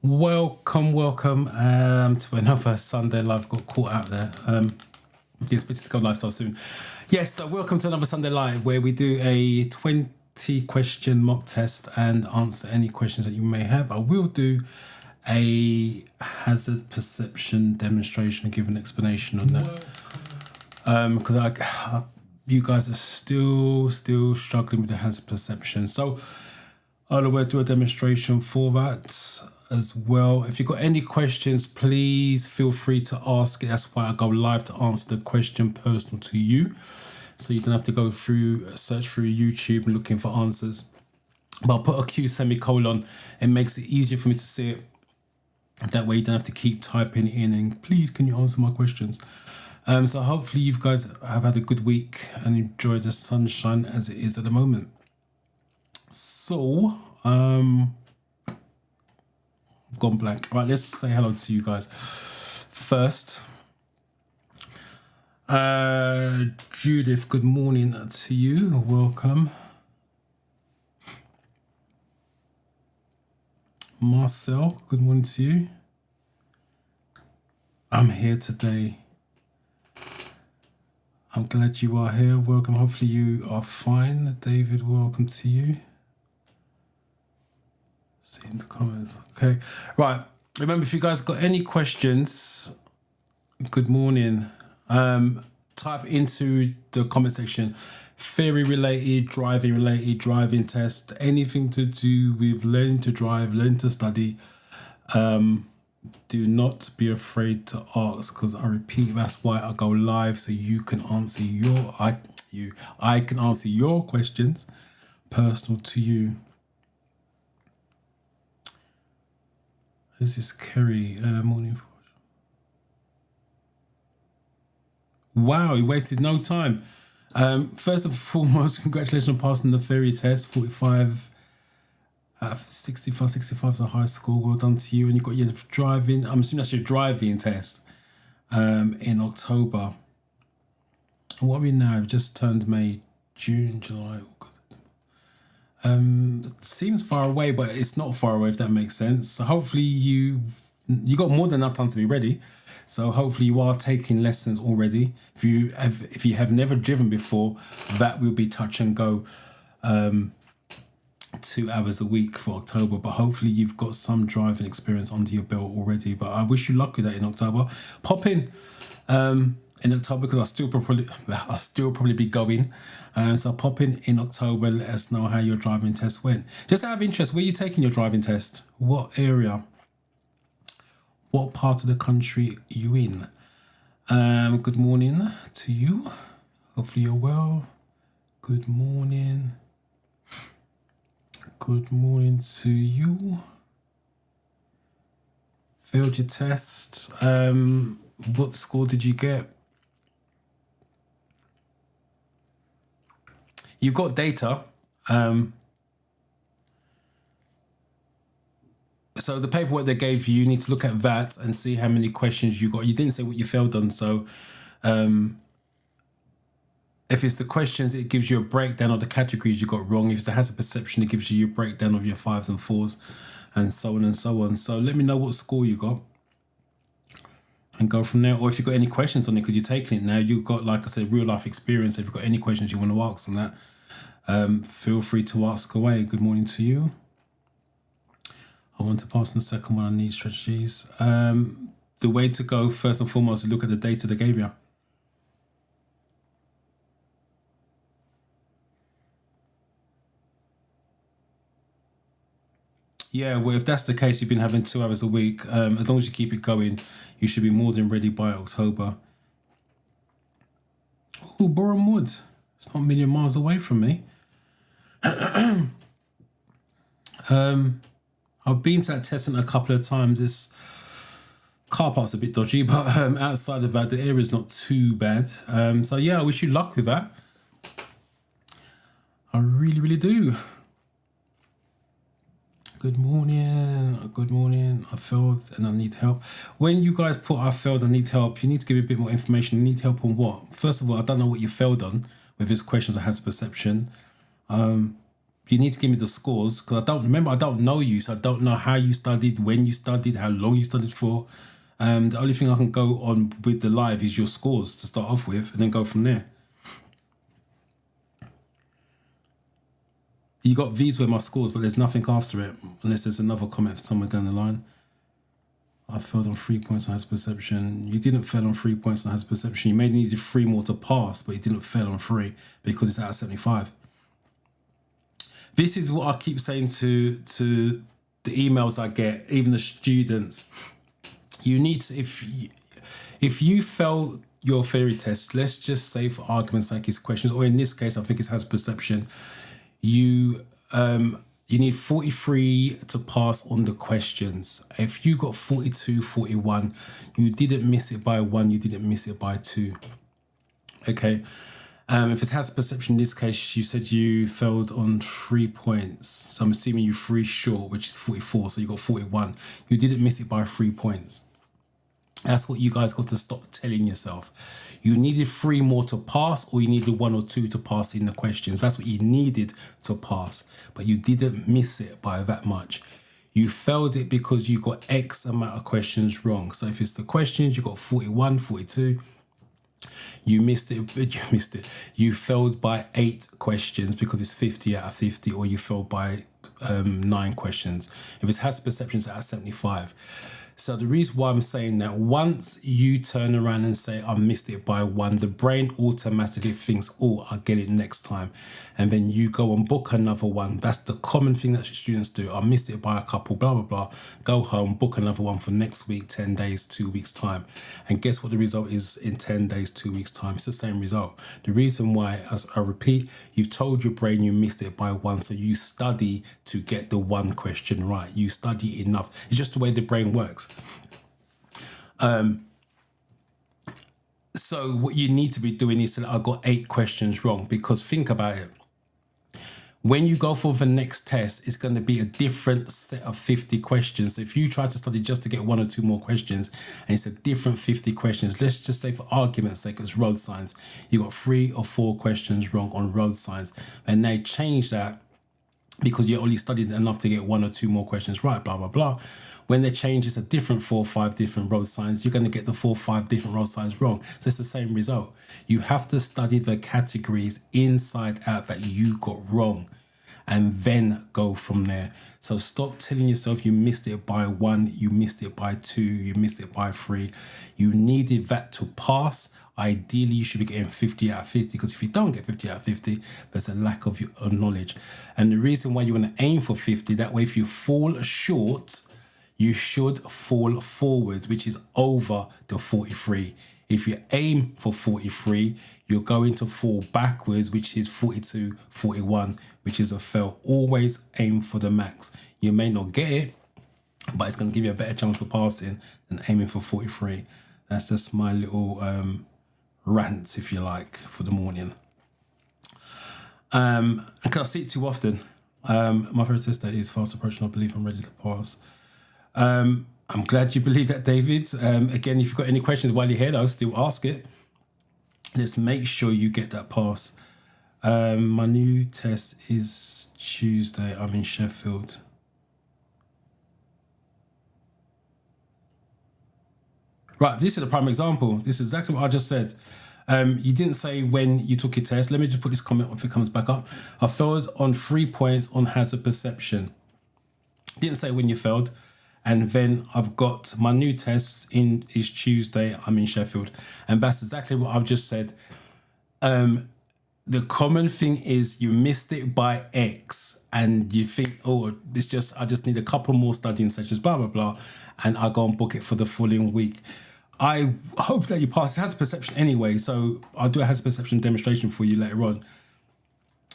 Welcome to another Sunday Live. Got caught out there. Expected to go live so soon. Yes, so welcome to another Sunday Live where we do a 20 question mock test and answer any questions that you may have. I will do a hazard perception demonstration and give an explanation on that. Because you guys are still struggling with the hazard perception. So I'll do a demonstration for that as well. If you've got any questions, please feel free to ask it. That's why I go live to answer the question personal to you. So you don't have to go through, search through YouTube and looking for answers. But I'll put a Q semicolon. It makes it easier for me to see it. That way you don't have to keep typing it in and please can you answer my questions. So hopefully you guys have had a good week and enjoy the sunshine as it is at the moment. So, I've gone blank. Right, let's say hello to you guys. First, Judith, good morning to you. Welcome. Marcel, good morning to you. I'm here today. I'm glad you are here. Welcome. Hopefully you are fine. David, welcome to you. See in the comments. Okay. Right. Remember, if you guys got any questions, good morning. Type into the comment section. Theory related, driving test, anything to do with learning to drive, learning to study. Do not be afraid to ask, because I repeat, that's why I go live, so you can answer I can answer your questions personal to you. Who's this? Kerry, morning. Wow, he wasted no time. First and foremost, congratulations on passing the theory test. 45 65 is a high score. Well done to you. And you got your driving, I'm assuming that's your driving test in October. What are we now? We've just turned May, June, July, August. It seems far away, but it's not far away, if that makes sense. So hopefully you got more than enough time to be ready. So hopefully you are taking lessons already. If you have never driven before, that will be touch and go. 2 hours a week for October, but hopefully you've got some driving experience under your belt already. But I wish you luck with that in October. Pop in October, because I'll still probably be going. So pop in October. Let us know how your driving test went. Just out of interest, where are you taking your driving test? What area? What part of the country are you in? Good morning to you. Hopefully you're well. Good morning. Good morning to you. Failed your test. What score did you get? You've got data. So the paperwork they gave you, you need to look at that and see how many questions you got. You didn't say what you failed on, so if it's the questions, it gives you a breakdown of the categories you got wrong. If it's the hazard perception, it gives you a breakdown of your 5s and 4s and so on and so on. So let me know what score you got and go from there. Or if you've got any questions on it, because you're taking it now, you've got, like I said, real life experience. If you've got any questions you want to ask on that, feel free to ask away. Good morning to you. I want to pass on the second one. I need strategies. The way to go, first and foremost, is look at the data they gave you. Yeah, well, if that's the case, you've been having 2 hours a week. As long as you keep it going, you should be more than ready by October. Oh, Boreham Wood. It's not a million miles away from me. I've been to that test centre a couple of times. This car park's a bit dodgy, but outside of that, the area's not too bad. So yeah, I wish you luck with that. I really, really do. Good morning. Good morning. I failed and I need help. When you guys put I failed, I need help, you need to give me a bit more information. You need help on what? First of all, I don't know what you failed on with this questions of hazard perception. you need to give me the scores, because I don't know you, so I don't know how you studied, when you studied, how long you studied for. The only thing I can go on with the live is your scores to start off with, and then go from there. You got these were my scores, but there's nothing after it, unless there's another comment somewhere down the line. I failed on 3 points on hazard perception. You didn't fail on 3 points on hazard perception. You may needed 3 more to pass, but you didn't fail on 3 because it's out of 75. This is what I keep saying to the emails I get, even the students. You need to, if you fail your theory test, let's just say for argument's sake it's questions, or in this case I think it has perception. You need 43 to pass on the questions. If you got 42, 41, you didn't miss it by 1, you didn't miss it by 2. Okay. If it has perception in this case, you said you failed on 3 points. So I'm assuming you 3 short, which is 44. So you got 41. You didn't miss it by 3 points. That's what you guys got to stop telling yourself. You needed 3 more to pass, or you needed 1 or 2 to pass in the questions. That's what you needed to pass, but you didn't miss it by that much. You failed it because you got X amount of questions wrong. So if it's the questions, you got 41, 42. You missed it. You failed by 8 questions because it's 50 out of 50, or you failed by 9 questions. If it has perceptions out of 75. So the reason why I'm saying that, once you turn around and say, I missed it by 1, the brain automatically thinks, oh, I'll get it next time. And then you go and book another one. That's the common thing that students do. I missed it by a couple, blah, blah, blah. Go home, book another one for next week, 10 days, 2 weeks time. And guess what the result is in 10 days, 2 weeks time? It's the same result. The reason why, as I repeat, you've told your brain you missed it by 1. So you study to get the 1 question right. You study enough. It's just the way the brain works. So what you need to be doing is that I got 8 questions wrong, because think about it. When you go for the next test, it's going to be a different set of 50 questions. So if you try to study just to get 1 or 2 more questions, and it's a different 50 questions, let's just say for argument's sake, it's road signs. You got 3 or 4 questions wrong on road signs, and they change that because you only studied enough to get 1 or 2 more questions right, blah, blah, blah. When they change, it's a different 4 or 5 different road signs. You're going to get the 4 or 5 different road signs wrong. So it's the same result. You have to study the categories inside out that you got wrong, and then go from there. So stop telling yourself you missed it by 1, you missed it by 2, you missed it by 3. You needed that to pass. Ideally, you should be getting 50 out of 50, because if you don't get 50 out of 50, there's a lack of your knowledge. And the reason why you want to aim for 50, that way if you fall short, you should fall forwards, which is over the 43. If you aim for 43, you're going to fall backwards, which is 42, 41, which is a fail. Always aim for the max. You may not get it, but it's going to give you a better chance of passing than aiming for 43. That's just my little rant, if you like, for the morning. And because I see it too often. My favorite test day is fast approaching. I believe I'm ready to pass. I'm glad you believe that, David. Again, if you've got any questions while you're here, I'll still ask it. Let's make sure you get that pass. My new test is Tuesday. I'm in Sheffield. Right, this is a prime example. This is exactly what I just said. You didn't say when you took your test. Let me just put this comment if it comes back up. I failed on 3 points on hazard perception. Didn't say when you failed. And then I've got my new test is Tuesday. I'm in Sheffield. And that's exactly what I've just said. The common thing is you missed it by X, and you think, oh, I just need a couple more studying sessions, blah, blah, blah. And I go and book it for the following week. I hope that you pass. It has perception anyway. So I'll do a hazard perception demonstration for you later on.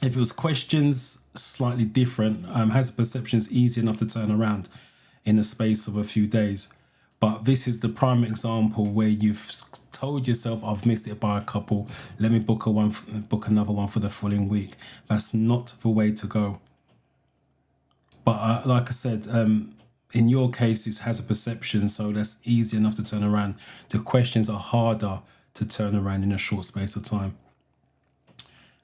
If it was questions slightly different, hazard perception is easy enough to turn around in the space of a few days. But this is the prime example where you've told yourself, I've missed it by a couple. Let me book another one for the following week. That's not the way to go. But like I said, in your case, it has a perception, so that's easy enough to turn around. The questions are harder to turn around in a short space of time.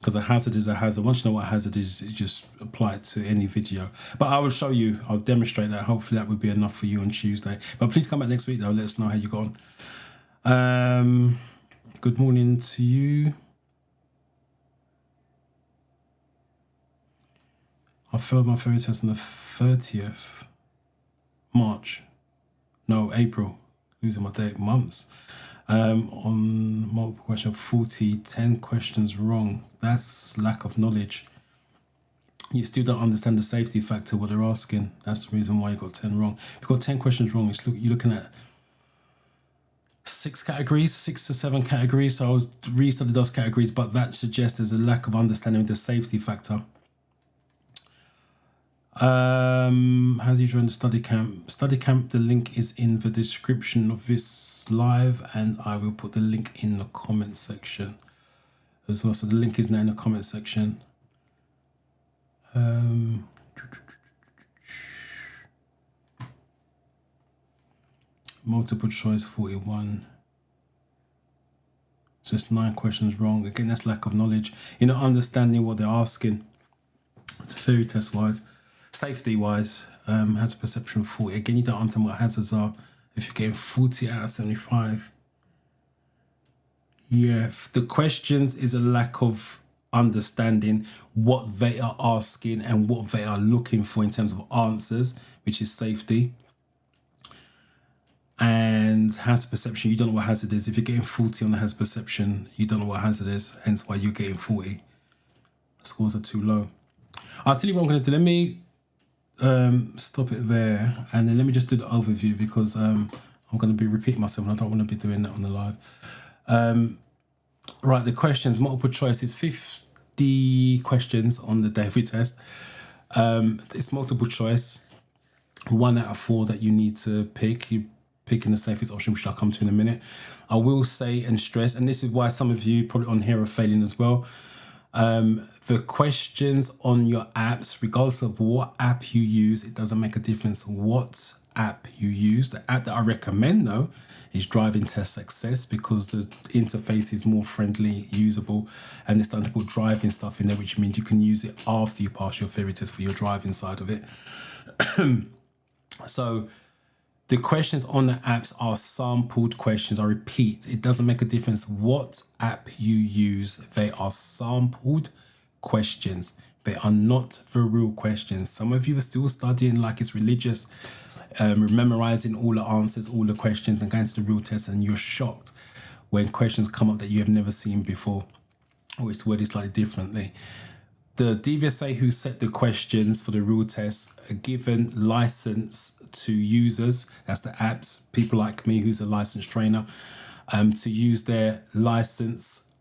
because a hazard is a hazard. Once you know what a hazard is, you just apply it to any video. But I will show you, I'll demonstrate that. Hopefully that would be enough for you on Tuesday. But please come back next week though, let us know how you got on. Good morning to you. I failed my theory test on the 30th March. No, April. Losing my date. Months. On multiple question 40, 10 questions wrong. That's lack of knowledge. You still don't understand the safety factor, what they're asking. That's the reason why you got 10 wrong. If you've got 10 questions wrong, you're looking at 6 to 7 categories. So I was restudied those categories, but that suggests there's a lack of understanding of the safety factor. How do you join the study camp? Study camp, the link is in the description of this live, and I will put the link in the comment section as well. So the link is now in the comment section. Multiple choice 41. Just 9 questions wrong. Again, that's lack of knowledge. You're not understanding what they're asking. Theory test wise. Safety wise, hazard perception 40. Again, you don't understand what hazards are if you're getting 40 out of 75. Yeah, the questions is a lack of understanding what they are asking and what they are looking for in terms of answers, which is safety. And hazard perception, you don't know what hazard is. If you're getting 40 on the hazard perception, you don't know what hazard is, hence why you're getting 40. The scores are too low. I'll tell you what I'm going to do. Let me stop it there, and then let me just do the overview, because I'm going to be repeating myself and I don't want to be doing that on the live. Right, the questions, multiple choice is 50 questions on the Davy test. It's multiple choice, 1 out of 4 that you need to pick. You picking the safest option, which I'll come to in a minute. I will say and stress, and this is why some of you probably on here are failing as well. The questions on your apps, regardless of what app you use, it doesn't make a difference what app you use. The app that I recommend though is Driving Test Success, because the interface is more friendly, usable, and it's starting to put driving stuff in there, which means you can use it after you pass your theory test for your driving side of it. So the questions on the apps are sampled questions. I repeat, it doesn't make a difference what app you use. They are sampled questions. They are not the real questions. Some of you are still studying like it's religious, memorizing all the answers, all the questions, and going to the real test, and you're shocked when questions come up that you have never seen before, or it's worded slightly differently. The DVSA who set the questions for the real test are given license to users, that's the apps, people like me who's a licensed trainer, to use their license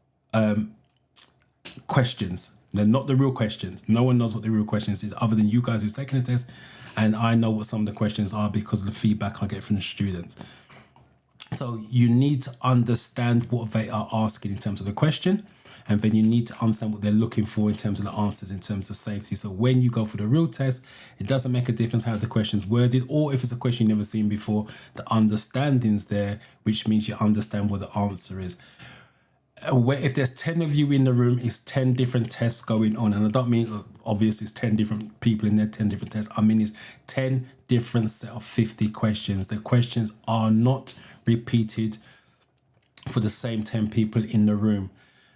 questions. They're not the real questions. No one knows what the real questions is other than you guys who've taken the test, and I know what some of the questions are because of the feedback I get from the students. So you need to understand what they are asking in terms of the question, and then you need to understand what they're looking for in terms of the answers, in terms of safety. So when you go for the real test, it doesn't make a difference how the question's worded, or if it's a question you've never seen before, the understanding's there, which means you understand what the answer is. If there's 10 of you in the room, it's 10 different tests going on. And I don't mean, obviously, it's 10 different people in there, 10 different tests. I mean, it's 10 different set of 50 questions. The questions are not repeated for the same 10 people in the room.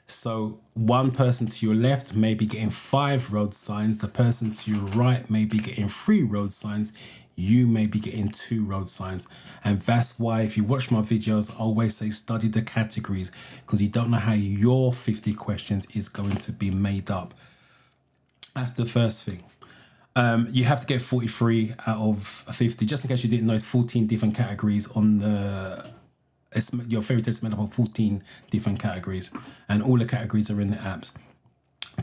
So one person to your left may be getting 5 road signs. The person to your right may be getting 3 road signs. You may be getting 2 road signs. And that's why if you watch my videos, I always say study the categories, because you don't know how your 50 questions is going to be made up. That's the first thing. You have to get 43 out of 50. Just in case you didn't know, it's 14 different categories on the... your theory test is made up of 14 different categories, and all the categories are in the apps.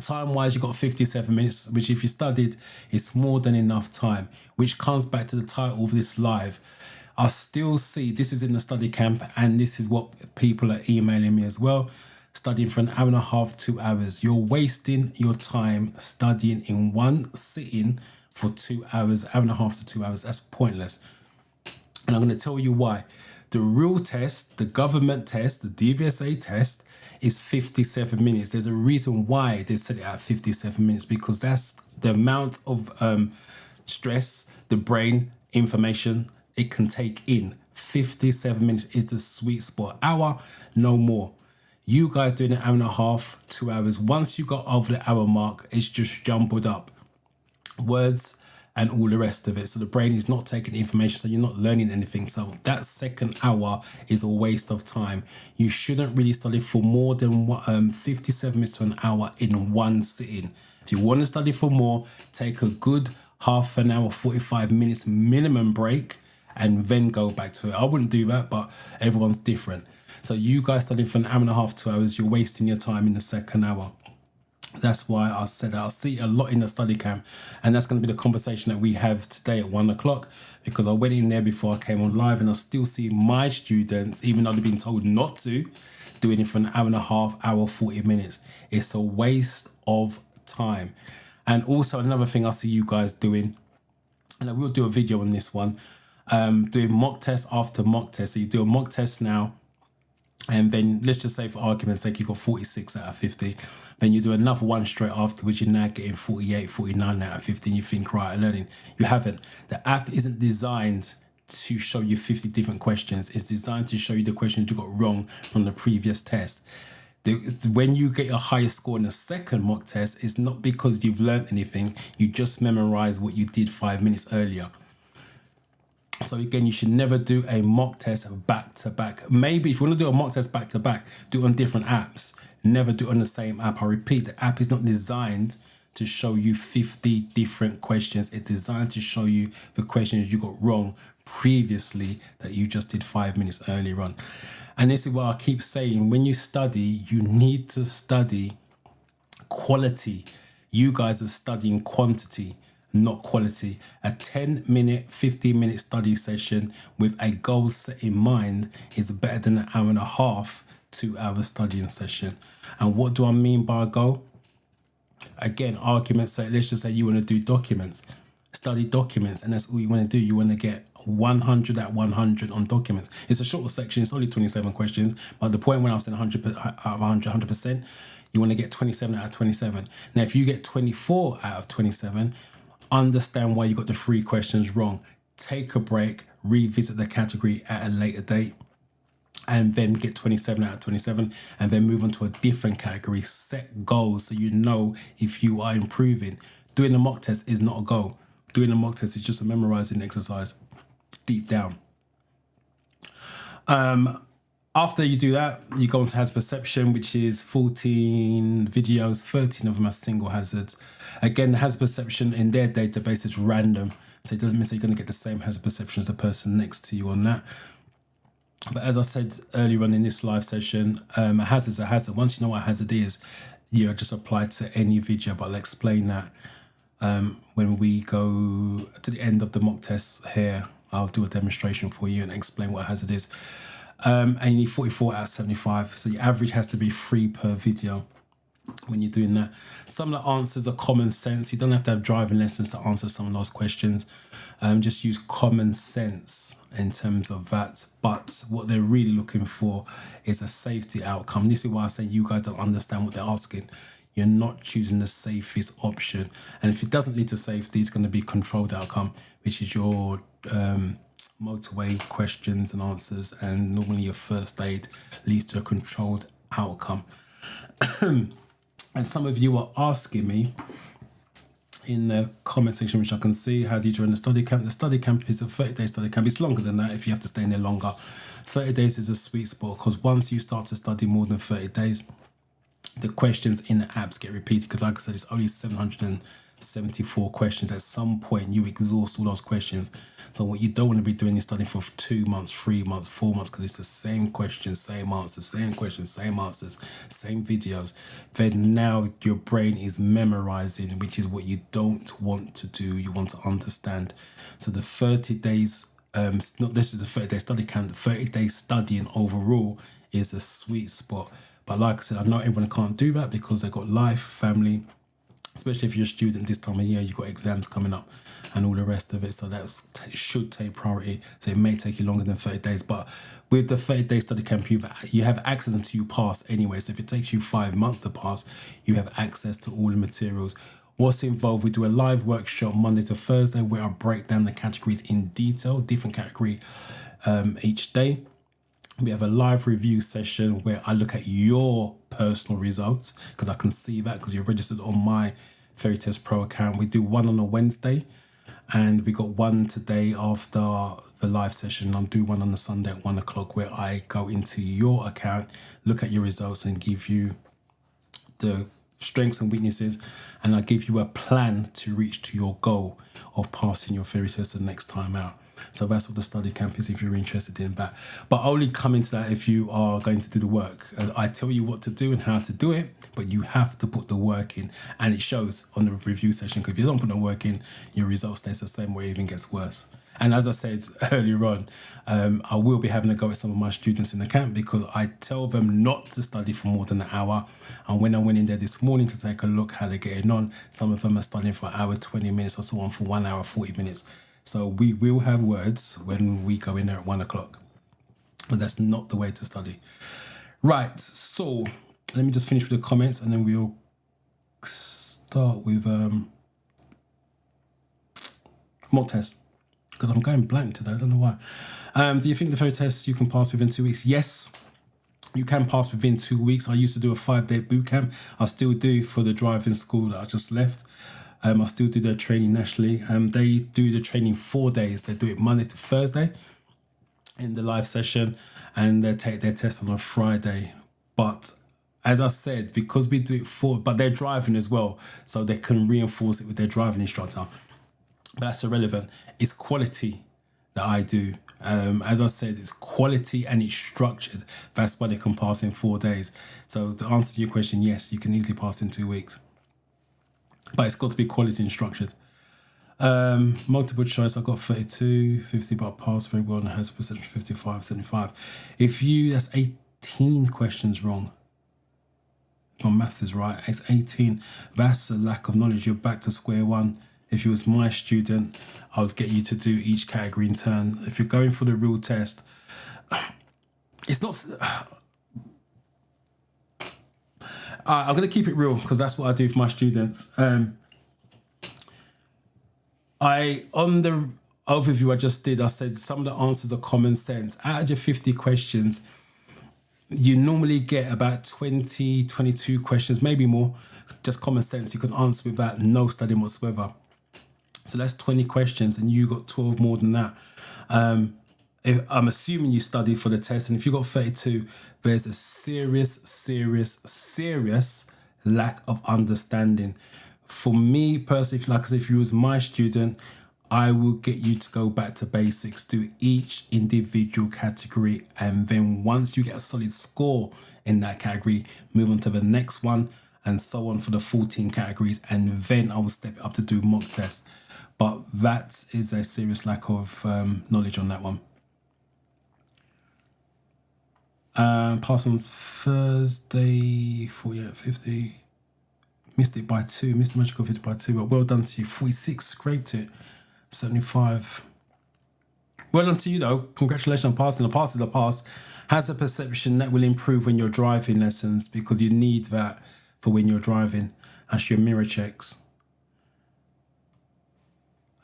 Time-wise, you've got 57 minutes, which if you studied, it's more than enough time, which comes back to the title of this live. I still see, this is in the study camp, and this is what people are emailing me as well, studying for an hour and a half, 2 hours. You're wasting your time studying in one sitting for 2 hours, hour and a half to 2 hours. That's pointless. And I'm going to tell you why. The real test, the government test, the DVSA test is 57 minutes. There's a reason why they set it at 57 minutes, because that's the amount of stress, the brain information it can take in. 57 minutes is the sweet spot. Hour, no more. You guys doing an hour and a half, 2 hours. Once you got over the hour mark, it's just jumbled up. Words and all the rest of it. So the brain is not taking information, so you're not learning anything. So that second hour is a waste of time. You shouldn't really study for more than 57 minutes to an hour in one sitting. If you want to study for more, take a good half an hour, 45 minutes minimum break, and then go back to it. I wouldn't do that, but everyone's different. So you guys studying for an hour and a half, 2 hours, you're wasting your time in the second hour. That's why I said I'll see a lot in the study camp, and that's going to be the conversation that we have today at 1 o'clock, because I went in there before I came on live, and I still see my students, even though they've been told not to, doing it for an hour and a half, hour, 40 minutes. It's a waste of time. And also another thing I see you guys doing, and I will do a video on this one, doing mock test after mock test. So you do a mock test now, and then let's just say for argument's sake you got 46 out of 50. Then you do another one straight after, which you're now getting 48, 49 out of 50, and you think, right, I'm learning. You haven't. The app isn't designed to show you 50 different questions. It's designed to show you the questions you got wrong from the previous test. When you get your highest score in the second mock test, it's not because you've learned anything. You just memorize what you did 5 minutes earlier. So again, you should never do a mock test back to back. Maybe if you want to do a mock test back to back, do it on different apps. Never do it on the same app. I repeat, the app is not designed to show you 50 different questions. It's designed to show you the questions you got wrong previously that you just did 5 minutes earlier on. And this is what I keep saying. When you study, you need to study quality. You guys are studying quantity, not quality. A 10-minute, 15-minute study session with a goal set in mind is better than an hour and a half, 2 hour studying session. And what do I mean by a goal? Again, arguments say, let's just say you want to do documents, study documents, and that's all you want to do. You want to get 100 at 100 on documents. It's a shorter section, it's only 27 questions, but the point when I was saying 100%, you want to get 27 out of 27. Now, if you get 24 out of 27, understand why you got the 3 questions wrong. Take a break, revisit the category at a later date, and then get 27 out of 27, and then move on to a different category. Set goals so you know if you are improving. Doing a mock test is not a goal. Doing a mock test is just a memorizing exercise deep down. After you do that, you go into hazard perception, which is 14 videos, 13 of them are single hazards. Again, the hazard perception in their database is random, so it doesn't mean that you're going to get the same hazard perception as the person next to you on that. But as I said earlier on in this live session, a hazard's a hazard. Once you know what a hazard is, you just apply it to any video, but I'll explain that when we go to the end of the mock test here. I'll do a demonstration for you and explain what a hazard is. And you need 44 out of 75, so your average has to be 3 per video when you're doing that. Some of the answers are common sense. You don't have to have driving lessons to answer some of those questions. Just use common sense in terms of that. But what they're really looking for is a safety outcome. This is why I say you guys don't understand what they're asking. You're not choosing the safest option. And if it doesn't lead to safety, it's going to be controlled outcome, which is your motorway questions and answers. And normally your first aid leads to a controlled outcome. And some of you are asking me in the comment section, which I can see, how do you join the study camp? The study camp is a 30-day study camp. It's longer than that if you have to stay in there longer. 30 days is a sweet spot, because once you start to study more than 30 days, the questions in the apps get repeated, because like I said, it's only 774 questions. At some point you exhaust all those questions. So what you don't want to be doing is studying for 2 months, 3 months, 4 months, because it's the same questions, same answers, same questions, same answers, same videos. Then now your brain is memorizing, which is what you don't want to do. You want to understand. So the 30 days, not this is the 30-day study camp, the 30-day studying overall is a sweet spot. But like I said, I know everyone can't do that because they've got life, family, especially if you're a student this time of year, you've got exams coming up and all the rest of it. So that should take priority. So it may take you longer than 30 days. But with the 30-day study camp, you have access until you pass anyway. So if it takes you 5 months to pass, you have access to all the materials. What's involved? We do a live workshop Monday to Thursday where I break down the categories in detail, different category each day. We have a live review session where I look at your personal results because I can see that because you're registered on my Ferry Test Pro account. We do one on a Wednesday and we got one today after the live session. I'll do one on the Sunday at 1 o'clock where I go into your account, look at your results and give you the strengths and weaknesses, and I give you a plan to reach to your goal of passing your ferry test the next time out. So that's what the study camp is if you're interested in that. But only come into that if you are going to do the work. I tell you what to do and how to do it, but you have to put the work in, and it shows on the review session, because if you don't put the work in, your result stays the same or even gets worse. And as I said earlier on, I will be having a go at some of my students in the camp because I tell them not to study for more than an hour. And when I went in there this morning to take a look how they're getting on, some of them are studying for an hour, 20 minutes, or so on for 1 hour, 40 minutes. So we will have words when we go in there at 1 o'clock. But that's not the way to study. Right, so let me just finish with the comments and then we'll start with mock test. Because I'm going blank today, I don't know why. Do you think the ferry test you can pass within 2 weeks? Yes, you can pass within 2 weeks. I used to do a 5-day boot camp. I still do for the driving school that I just left. I still do their training nationally. They do the training 4 days. They do it Monday to Thursday in the live session, and they take their test on a Friday. But as I said, because we do it but they're driving as well, so they can reinforce it with their driving instructor. But that's irrelevant. It's quality that I do. As I said, it's quality and it's structured. That's why they can pass in 4 days. So to answer your question, yes, you can easily pass in 2 weeks. But it's got to be quality and structured. Multiple choice, I got 32, 50, but I passed very well and has a percentage 55, 75. That's 18 questions wrong. My maths is right. It's 18. That's a lack of knowledge. You're back to square one. If you was my student, I would get you to do each category in turn. If you're going for the real test, it's not... I'm going to keep it real because that's what I do for my students. On the overview I just did, I said some of the answers are common sense. Out of your 50 questions, you normally get about 20, 22 questions, maybe more, just common sense. You can answer without no studying whatsoever. So that's 20 questions and you got 12 more than that. I'm assuming you studied for the test, and if you got 32, there's a serious lack of understanding. For me personally, like I said, if you was my student, I will get you to go back to basics, do each individual category, and then once you get a solid score in that category, move on to the next one, and so on for the 14 categories, and then I will step it up to do mock tests. But that is a serious lack of knowledge on that one. Passed on Thursday, 48, 50. Missed it by 2. Missed the magical 50 by 2. But well done to you. 46, scraped it. 75. Well done to you though. Congratulations on passing. A pass is a pass. Has a perception that will improve when you're driving lessons because you need that for when you're driving. That's your mirror checks.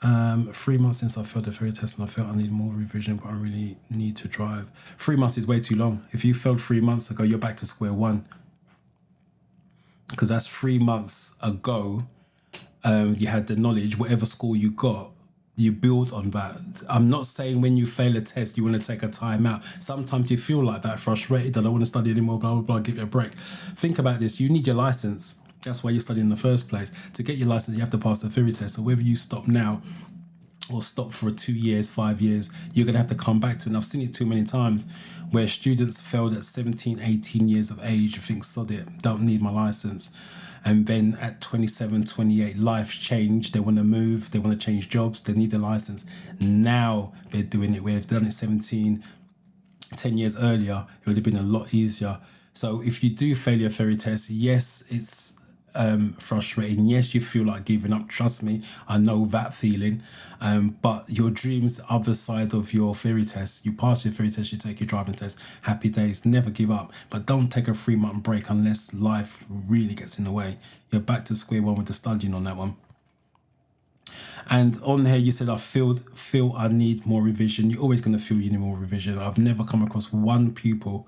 3 months since I failed the ferry test and I felt I need more revision, but I really need to drive. 3 months is way too long. If you failed 3 months ago, you're back to square one. Because that's 3 months ago, you had the knowledge, whatever score you got, you build on that. I'm not saying when you fail a test, you want to take a time out. Sometimes you feel like that, frustrated, I don't want to study anymore, blah, blah, blah, give it a break. Think about this, you need your license. That's why you study in the first place. To get your license, you have to pass the theory test. So whether you stop now or stop for 2 years, 5 years, you're going to have to come back to it. And I've seen it too many times where students failed at 17, 18 years of age, think, sod it, don't need my license. And then at 27, 28, life's changed. They want to move, they want to change jobs, they need a license. Now they're doing it where they've done it 17, 10 years earlier, it would have been a lot easier. So if you do fail your ferry test, yes, it's frustrating. Yes, you feel like giving up. Trust me, I know that feeling. But your dreams, other side of your theory test, you pass your theory test, you take your driving test. Happy days. Never give up. But don't take a 3-month break unless life really gets in the way. You're back to square one with the studying on that one. And on here, you said, I feel I need more revision. You're always going to feel you need more revision. I've never come across one pupil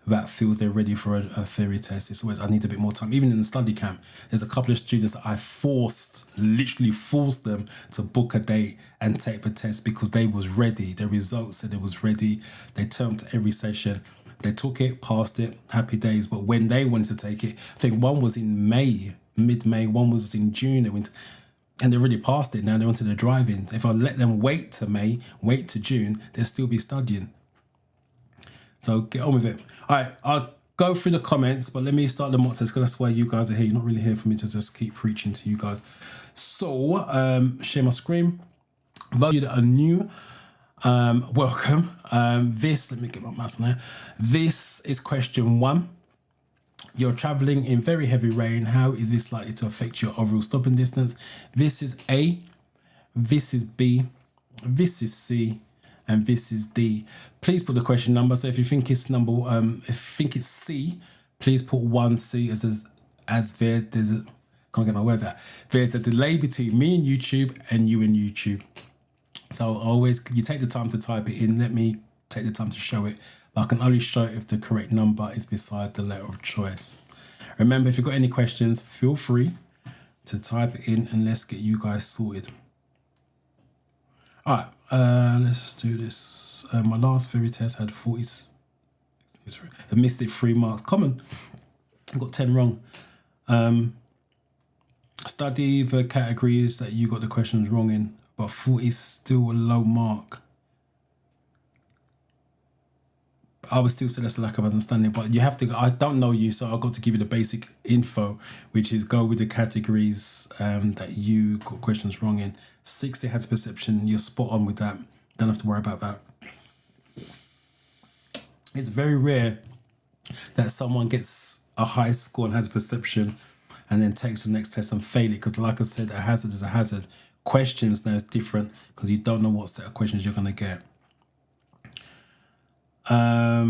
that feels they're ready for a theory test. It's always, I need a bit more time. Even in the study camp, there's a couple of students that I literally forced them to book a date and take the test because they was ready. Their results said it was ready. They turned to every session. They took it, passed it, happy days. But when they wanted to take it, I think one was in May, mid-May, one was in June. They went, and they already passed it. Now they wanted to drive in. If I let them wait to May, wait to June, they'll still be studying. So get on with it. All right, I'll go through the comments, but let me start the mock test because that's why you guys are here. You're not really here for me to just keep preaching to you guys. So share my screen. Those of you that are new, welcome. Let me get my mouse on there. This is question 1. You're traveling in very heavy rain. How is this likely to affect your overall stopping distance? This is A, this is B, this is C, and this is D. Please put the question number. So if you think it's if you think it's C, please put 1C as there's a, can't get my words out. There's a delay between me and YouTube and you and YouTube. So always, you take the time to type it in. Let me take the time to show it. But I can only show it if the correct number is beside the letter of choice. Remember, if you've got any questions, feel free to type it in and let's get you guys sorted. All right, let's do this. My last theory test had 40. I missed it 3 marks. Common. I got 10 wrong. Study the categories that you got the questions wrong in, but 40 is still a low mark. I would still say that's a lack of understanding, but you have to, I don't know you, so I've got to give you the basic info, which is go with the categories that you got questions wrong in. 60 has perception, you're spot on with that. Don't have to worry about that. It's very rare that someone gets a high score and has perception and then takes the next test and fail it, because like I said, a hazard is a hazard. Questions now is different because you don't know what set of questions you're going to get. I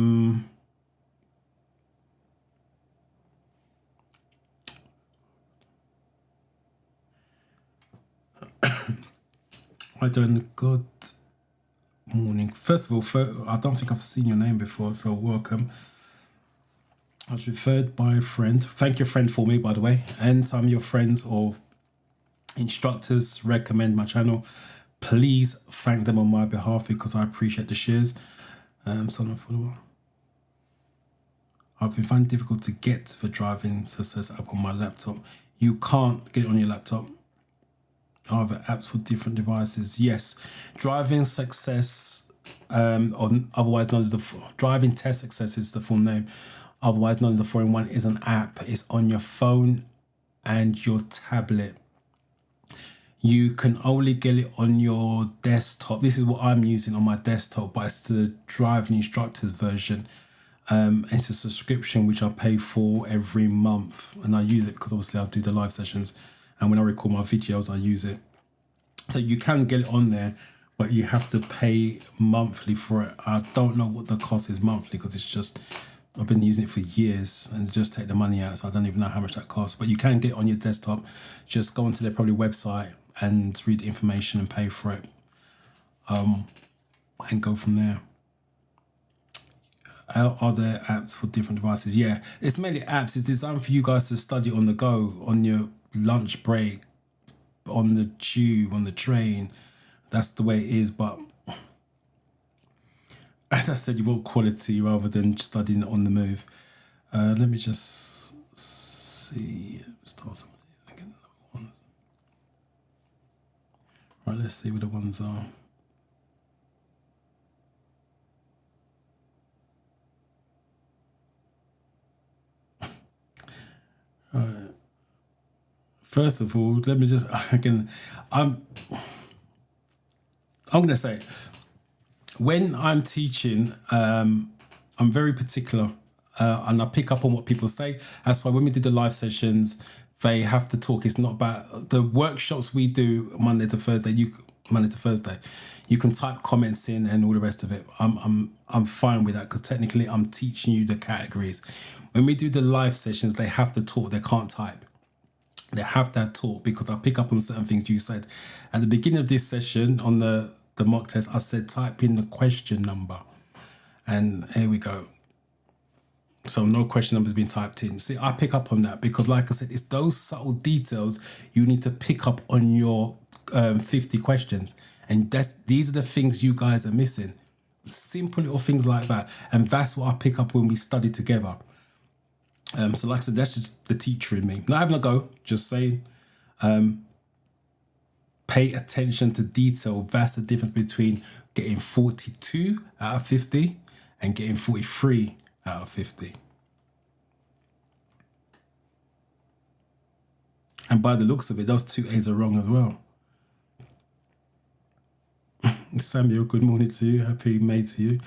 doing good morning. First of all, I don't think I've seen your name before, so welcome. I was referred by a friend. Thank your friend for me, by the way. Anytime your friends or instructors recommend my channel, please thank them on my behalf because I appreciate the shares. I've been finding it difficult to get the driving success up on my laptop. You can't get it on your laptop. Are there apps for different devices? Yes. Driving success, otherwise known as the driving test success is the full name. Otherwise known as the 4-in-1 is an app. It's on your phone and your tablet. You can only get it on your desktop. This is what I'm using on my desktop, but it's the driving instructor's version. It's a subscription which I pay for every month, and I use it because obviously I do the live sessions, and when I record my videos, I use it. So you can get it on there, but you have to pay monthly for it. I don't know what the cost is monthly because it's just, I've been using it for years and just take the money out, so I don't even know how much that costs. But you can get it on your desktop. Just go onto their probably website and read the information and pay for it, and go from there. Are there apps for different devices? Yeah, it's mainly apps. It's designed for you guys to study on the go, on your lunch break, on the tube, on the train. That's the way it is. But as I said, you want quality rather than studying on the move. Let me just see. Start some of these again. Right, let's see where the ones are. Alright. First of all, let me just again. I'm going to say, when I'm teaching, I'm very particular, and I pick up on what people say. That's why when we did the live sessions, They have to talk. It's not about the workshops we do Monday to Thursday. You can type comments in and all the rest of it. I'm fine with that because technically I'm teaching you the categories. When we do the live sessions, they have to talk. They can't type. They have to talk because I pick up on certain things you said. At the beginning of this session on the mock test, I said type in the question number. And here we go. So no question number's been typed in. See, I pick up on that because, like I said, it's those subtle details you need to pick up on your 50 questions. And these are the things you guys are missing. Simple little things like that. And that's what I pick up when we study together. So like I said, that's just the teacher in me. Not having a go, just saying, pay attention to detail. That's the difference between getting 42 out of 50 and getting 43 out of 50. And by the looks of it, those 2 A's are wrong as well. Samuel, good morning to you. Happy May to you.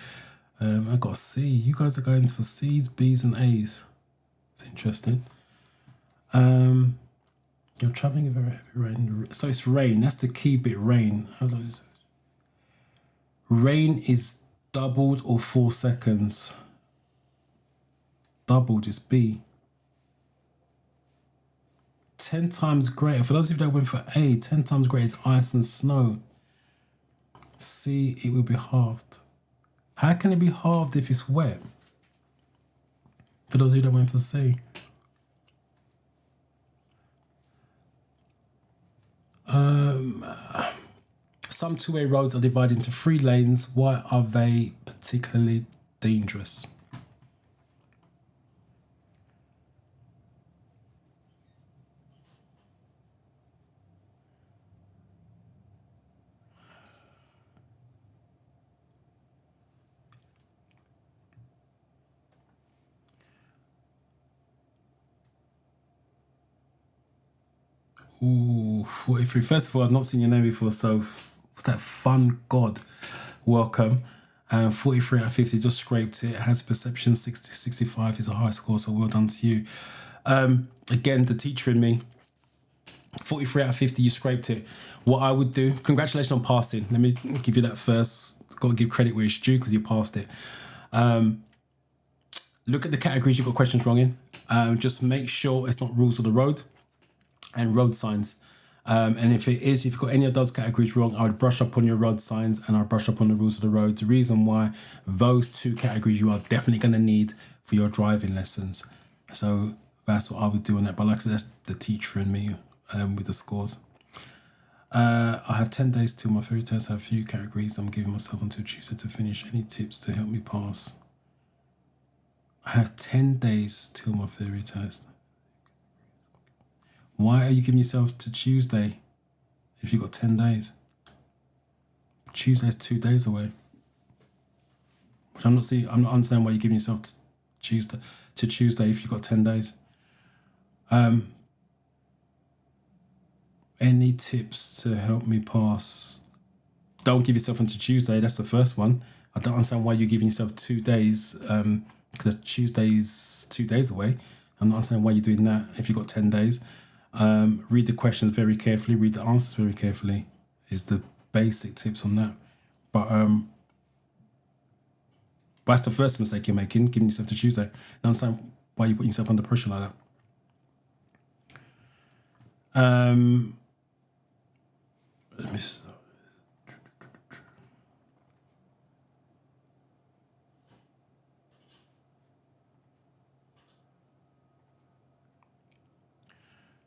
I got a C. You guys are going for C's, B's and A's. It's interesting. You're traveling in very heavy rain. So it's rain. That's the key bit, rain. Rain is doubled or 4 seconds. Doubled is B. 10 times greater. For those of you that went for A, 10 times greater is ice and snow. C, it will be halved. How can it be halved if it's wet? For those of you that went for C. Some two-way roads are divided into 3 lanes. Why are they particularly dangerous? Ooh, 43. First of all, I've not seen your name before, so what's that? Fun God. Welcome. 43 out of 50, just scraped it. Has perception 60, 65 is a high score, so well done to you. Again, the teacher in me, 43 out of 50, you scraped it. What I would do, congratulations on passing. Let me give you that first. Got to give credit where it's due because you passed it. Look at the categories you got questions wrong in. Just make sure it's not rules of the road and road signs. And if it is, if you've got any of those categories wrong, I would brush up on your road signs and I'll brush up on the rules of the road. The reason why those 2 categories you are definitely going to need for your driving lessons. So that's what I would do on that. But like I said, that's the teacher in me with the scores. I have 10 days till my theory test. I have a few categories I'm giving myself until Tuesday to finish. Any tips to help me pass? I have 10 days till my theory test. Why are you giving yourself to Tuesday if you've got 10 days? Tuesday's 2 days away. Which I'm not understanding why you're giving yourself to Tuesday if you've got 10 days. Any tips to help me pass? Don't give yourself until Tuesday. That's the first one. I don't understand why you're giving yourself 2 days because Tuesday's 2 days away. I'm not understanding why you're doing that if you've got 10 days. Read the questions very carefully, read the answers very carefully is the basic tips on that. But that's the first mistake you're making, giving yourself to Tuesday. I don't understand why you put yourself under pressure like that. Let me start.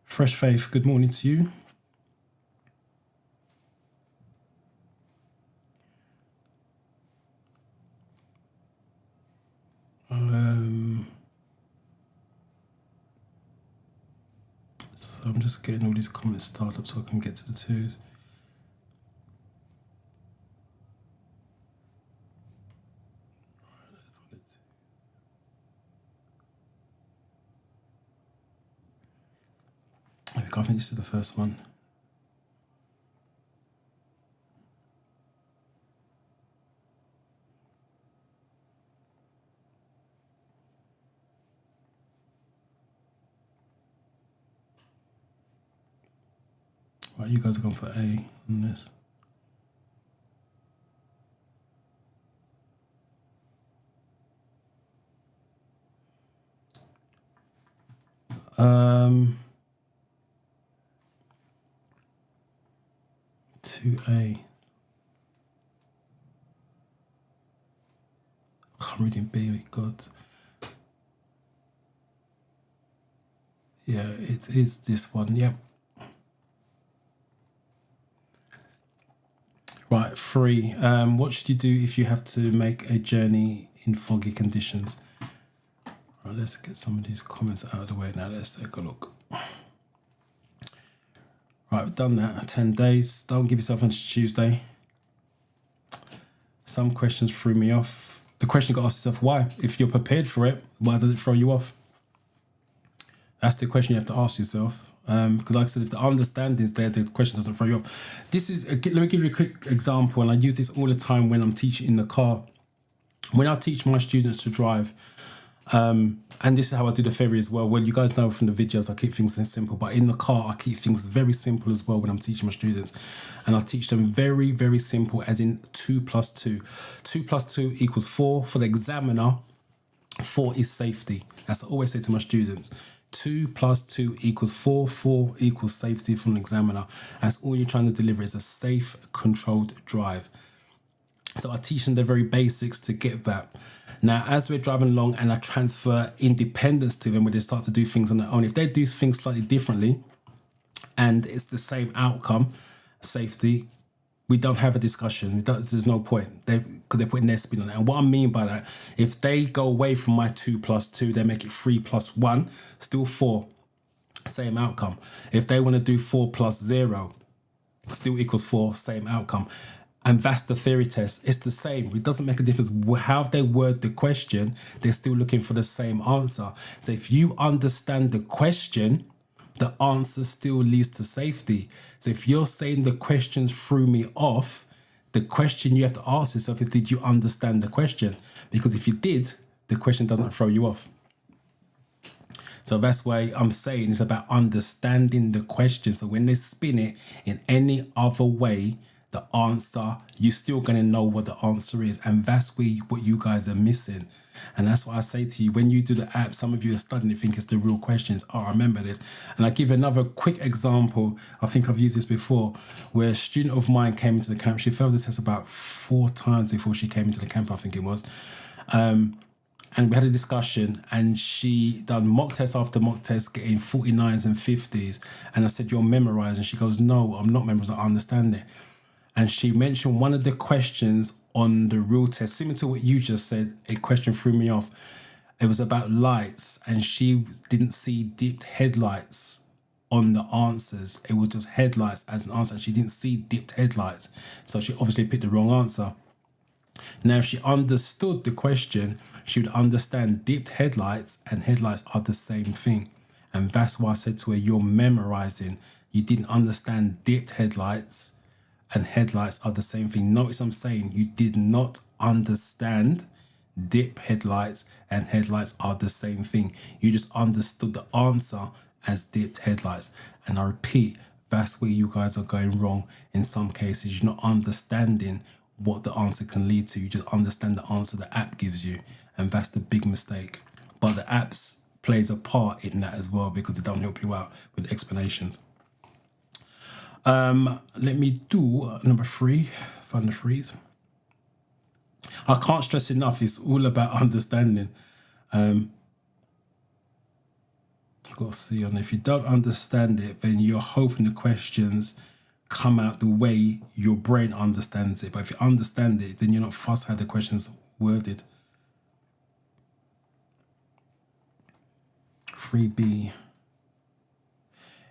Fresh Faith, good morning to you. So I'm just getting all these comments started up so I can get to the 2s. There we go, I think this is the first one. Right, you guys are going for A on this. Um, 2A. I'm reading B, God. Yeah, it is this one, yep. Right, 3. What should you do if you have to make a journey in foggy conditions? Right, let's get some of these comments out of the way now. Let's take a look. Right, we've done that. 10 days. Don't give yourself until Tuesday. Some questions threw me off. The question you got to ask yourself, why? If you're prepared for it, why does it throw you off? That's the question you have to ask yourself. Because like I said, if the understanding is there, the question doesn't throw you off. This is, let me give you a quick example, and I use this all the time when I'm teaching in the car. When I teach my students to drive, and this is how I do the ferry as well. Well, you guys know from the videos, I keep things simple, but in the car, I keep things very simple as well when I'm teaching my students. And I teach them very, very simple, as in 2 plus 2. 2 plus 2 equals 4. For the examiner, 4 is safety. That's what I always say to my students. 2 plus 2 equals 4. 4 equals safety from an examiner. That's all you're trying to deliver, is a safe, controlled drive. So I teach them the very basics to get that. Now, as we're driving along and I transfer independence to them, when they start to do things on their own, if they do things slightly differently and it's the same outcome, safety, we don't have a discussion. There's no point, because they're putting their spin on it. And what I mean by that, if they go away from my 2 plus 2, they make it 3 plus 1, still 4, same outcome. If they want to do 4 plus 0, still equals 4, same outcome. And that's the theory test. It's the same. It doesn't make a difference how they word the question. They're still looking for the same answer. So if you understand the question, the answer still leads to safety. So if you're saying the questions threw me off, the question you have to ask yourself is, did you understand the question? Because if you did, the question doesn't throw you off. So that's why I'm saying it's about understanding the question. So when they spin it in any other way, the answer, you're still going to know what the answer is. And that's what you guys are missing. And that's why I say to you, when you do the app, some of you are studying and think it's the real questions. Oh, I remember this. And I give another quick example. I think I've used this before, where a student of mine came into the camp. She failed the test about 4 times before she came into the camp, I think it was. And we had a discussion, and she done mock test after mock test, getting 49s and 50s. And I said, you're memorizing. She goes, no, I'm not memorizing. I understand it. And she mentioned one of the questions on the real test, similar to what you just said. A question threw me off. It was about lights, and she didn't see dipped headlights on the answers. It was just headlights as an answer. She didn't see dipped headlights. So she obviously picked the wrong answer. Now, if she understood the question, she would understand dipped headlights and headlights are the same thing. And that's why I said to her, you're memorizing. You didn't understand dipped headlights and headlights are the same thing. Notice I'm saying you did not understand dip headlights and headlights are the same thing. You just understood the answer as dipped headlights. And I repeat, that's where you guys are going wrong. In some cases, you're not understanding what the answer can lead to. You just understand the answer the app gives you. And that's the big mistake. But the apps plays a part in that as well, because they don't help you out with explanations. Let me do number 3, find the threes. I can't stress enough, it's all about understanding. I've got to see on, if you don't understand it, then you're hoping the questions come out the way your brain understands it. But if you understand it, then you're not fussed how the question's worded. 3B.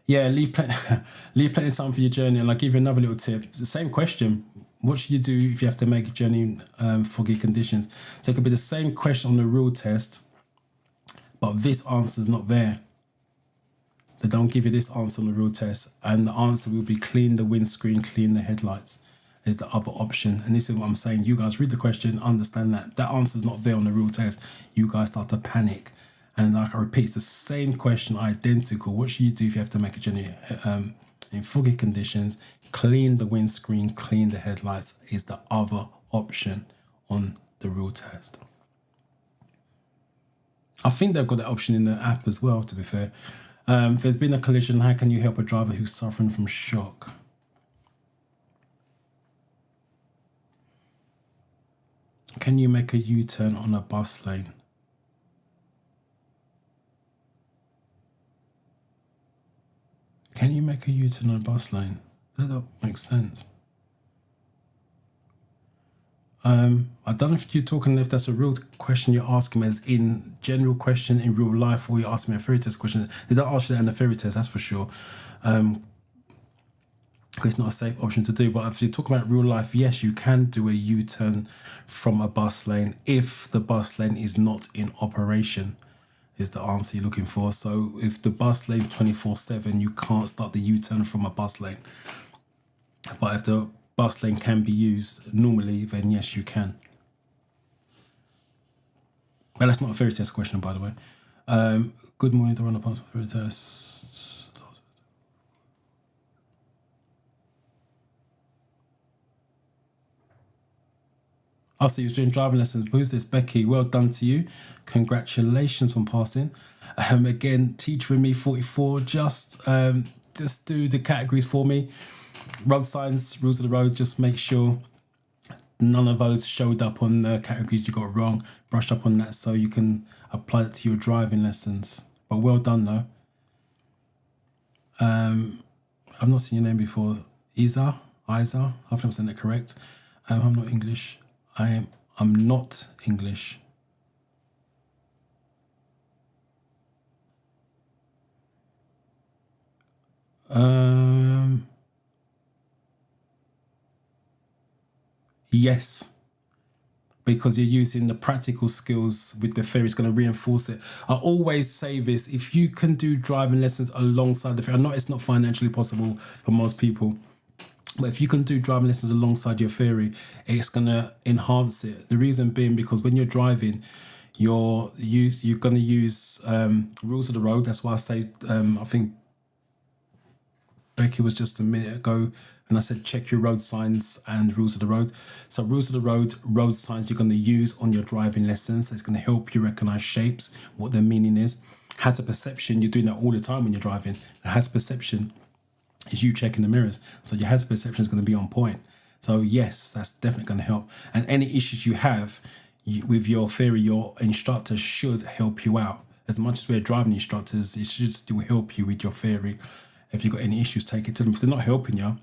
Yeah, leave plenty of time for your journey. And I'll give you another little tip. It's the same question. What should you do if you have to make a journey in foggy conditions? So it could be the same question on the real test, but this answer is not there. They don't give you this answer on the real test. And the answer will be clean the windscreen, clean the headlights is the other option. And this is what I'm saying. You guys read the question, understand that. That answer is not there on the real test. You guys start to panic. And like I repeat, it's the same question, identical. What should you do if you have to make a journey in foggy conditions, clean the windscreen, clean the headlights is the other option on the real test. I think they've got that option in the app as well, to be fair. There's been a collision. How can you help a driver who's suffering from shock? Can you make a U-turn on a bus lane? Can you make a U-turn on a bus lane? That makes sense. I don't know if you're talking, if that's a real question you're asking as in general question in real life, or you're asking me a fairy test question. They don't ask you that in a fairy test, that's for sure. It's not a safe option to do, but if you talk about real life, yes, you can do a U-turn from a bus lane if the bus lane is not in operation, is the answer you're looking for. So if the bus lane 24/7, you can't start the U-turn from a bus lane. But if the bus lane can be used normally, then yes, you can. But that's not a fairy test question, by the way. Good morning, to run a passport fairy test. I see you're doing driving lessons. Who's this? Becky. Well done to you. Congratulations on passing. Again, teacher in me 44. Just do the categories for me. Road signs, rules of the road. Just make sure none of those showed up on the categories you got wrong. Brush up on that so you can apply it to your driving lessons. But well done though. I've not seen your name before. Isa. I think I'm saying that correct. I'm not English. I'm not English. Yes, because you're using the practical skills with the theory, it's going to reinforce it. I always say this: if you can do driving lessons alongside the theory, I know it's not financially possible for most people, but if you can do driving lessons alongside your theory, it's going to enhance it. The reason being because when you're driving, you're going to use rules of the road. That's why I say, I think Becky was just a minute ago, and I said check your road signs and rules of the road. So rules of the road signs you're going to use on your driving lessons. It's going to help you recognize shapes, what their meaning is. Hazard perception, you're doing that all the time when you're driving. The hazard perception is you checking the mirrors. So your hazard perception is going to be on point. So yes, that's definitely going to help. And any issues you have with your theory, your instructor should help you out. As much as we're driving instructors, it should still help you with your theory. If you've got any issues, take it to them. If they're not helping you,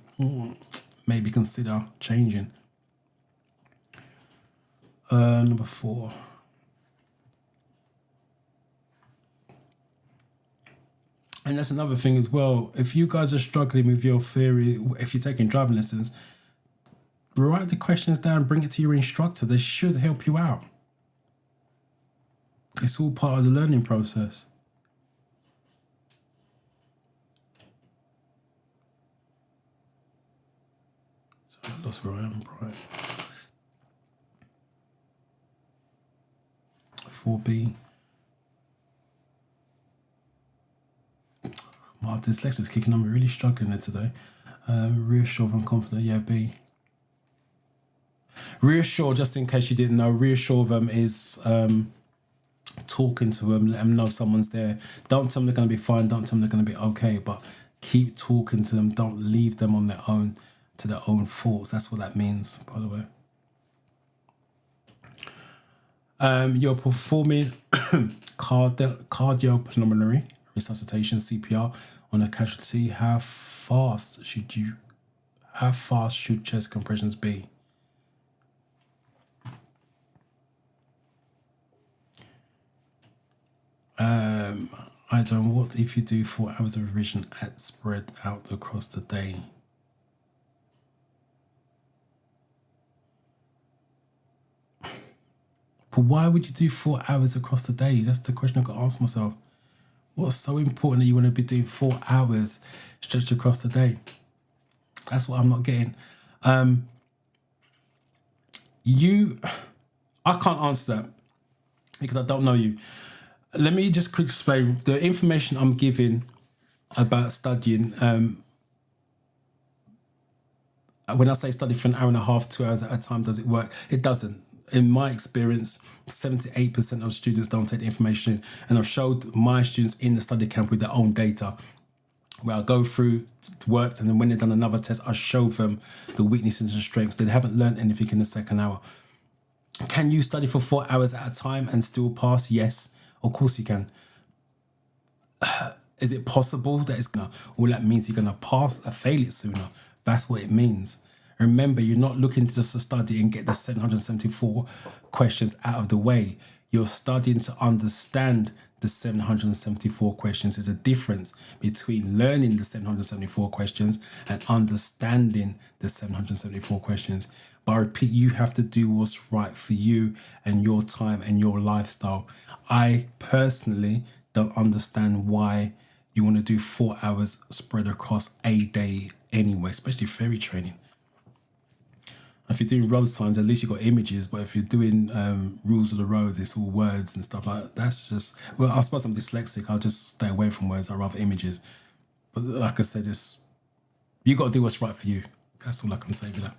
maybe consider changing. Number 4. And that's another thing as well. If you guys are struggling with your theory, if you're taking driving lessons, write the questions down, bring it to your instructor. They should help you out. It's all part of the learning process. So I lost where I am, right? 4B. My dyslexia's kicking on. We're really struggling there today. Reassure and confident. Yeah, B. Reassure, just in case you didn't know, reassure them is talking to them, let them know someone's there. Don't tell them they're going to be fine. Don't tell them they're going to be okay. But keep talking to them. Don't leave them on their own, to their own thoughts. That's what that means, by the way. You're performing cardiopulmonary resuscitation, CPR, on a casualty. How fast should chest compressions be? I don't know, what if you do 4 hours of revision at spread out across the day? But why would you do 4 hours across the day? That's the question I've got to ask myself. What's so important that you want to be doing 4 hours stretched across the day? That's what I'm not getting. I can't answer that because I don't know you. Let me just quickly explain the information I'm giving about studying. when I say study for an hour and a half, 2 hours at a time, does it work? It doesn't. In my experience, 78% of students don't take the information. And I've showed my students in the study camp with their own data, where I go through worked, and then when they've done another test, I show them the weaknesses and strengths. They haven't learned anything in the second hour. Can you study for 4 hours at a time and still pass? Yes, of course you can. Is it possible that it's gonna, all that means you're gonna pass or fail it sooner? That's what it means. Remember, you're not looking just to study and get the 774 questions out of the way. You're studying to understand the 774 questions. There's a difference between learning the 774 questions and understanding the 774 questions. But I repeat, you have to do what's right for you and your time and your lifestyle. I personally don't understand why you want to do 4 hours spread across a day anyway, especially ferry training. If you're doing road signs, at least you've got images. But if you're doing rules of the road, it's all words and stuff like that. That's just, well, I suppose I'm dyslexic. I'll just stay away from words. I'd rather images. But like I said, you got to do what's right for you. That's all I can say with that.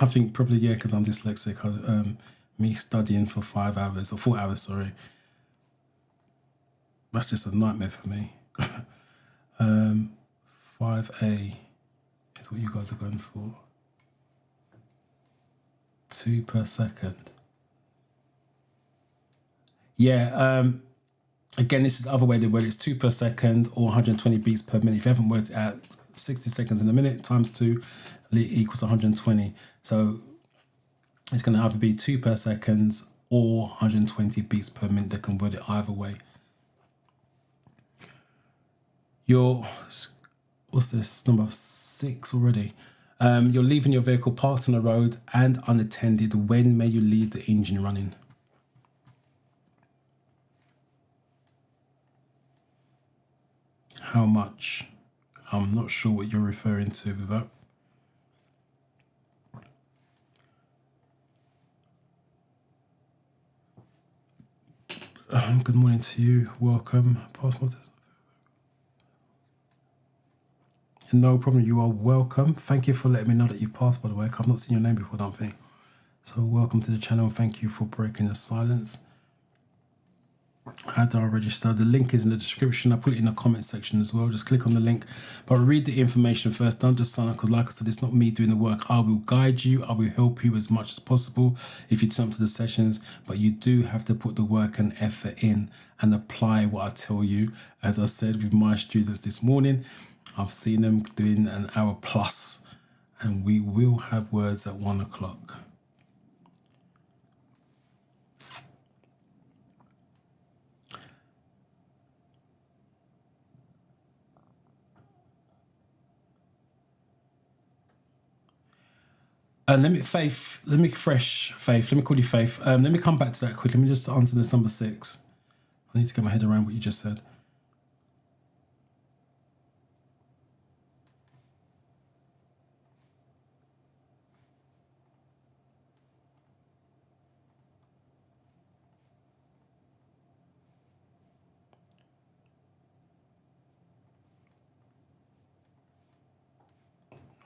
I think probably, yeah, because I'm dyslexic. Me studying for 5 hours, or 4 hours, sorry. That's just a nightmare for me. 5A is what you guys are going for. 2 per second. Yeah, again, this is the other way they word it. It's 2 per second or 120 beats per minute. If you haven't worked it out, 60 seconds in a minute times 2 equals 120. So it's going to either be 2 per second or 120 beats per minute. They can word it either way. What's this, number 6 already? You're leaving your vehicle parked on the road and unattended. When may you leave the engine running? How much? I'm not sure what you're referring to with that. Good morning to you. Welcome. Passport. No problem. You are welcome. Thank you for letting me know that you've passed, by the way. I've not seen your name before, don't think. So welcome to the channel. Thank you for breaking the silence. How do I register? The link is in the description. I put it in the comment section as well. Just click on the link. But read the information first. Don't just sign up, because like I said, it's not me doing the work. I will guide you. I will help you as much as possible if you turn up to the sessions. But you do have to put the work and effort in and apply what I tell you. As I said with my students this morning, I've seen them doing an hour plus, and we will have words at 1 o'clock. Let me call you Faith. Let me come back to that quick. Let me just answer this number 6. I need to get my head around what you just said.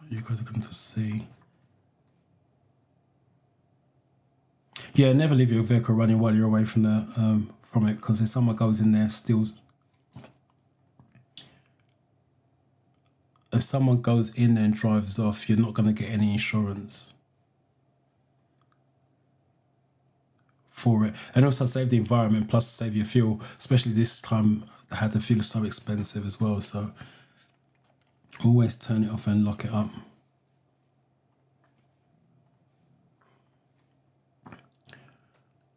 You guys are going to C. Yeah, never leave your vehicle running while you're away from it, because if someone goes in there, steals. If someone goes in there and drives off, you're not going to get any insurance for it. And also save the environment, plus save your fuel, especially this time I had the fuel so expensive as well. So always turn it off and lock it up.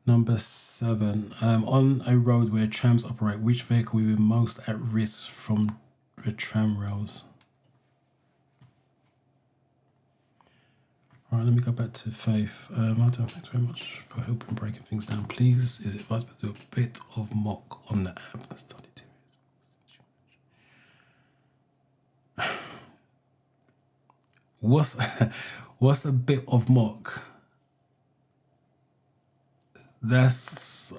Number 7, on a road where trams operate, which vehicle will be most at risk from the tram rails? All right, let me go back to Faith. Thanks very much for helping breaking things down. Please, is it advisable to do a bit of mock on the app? That's study too. What's a bit of mock? What's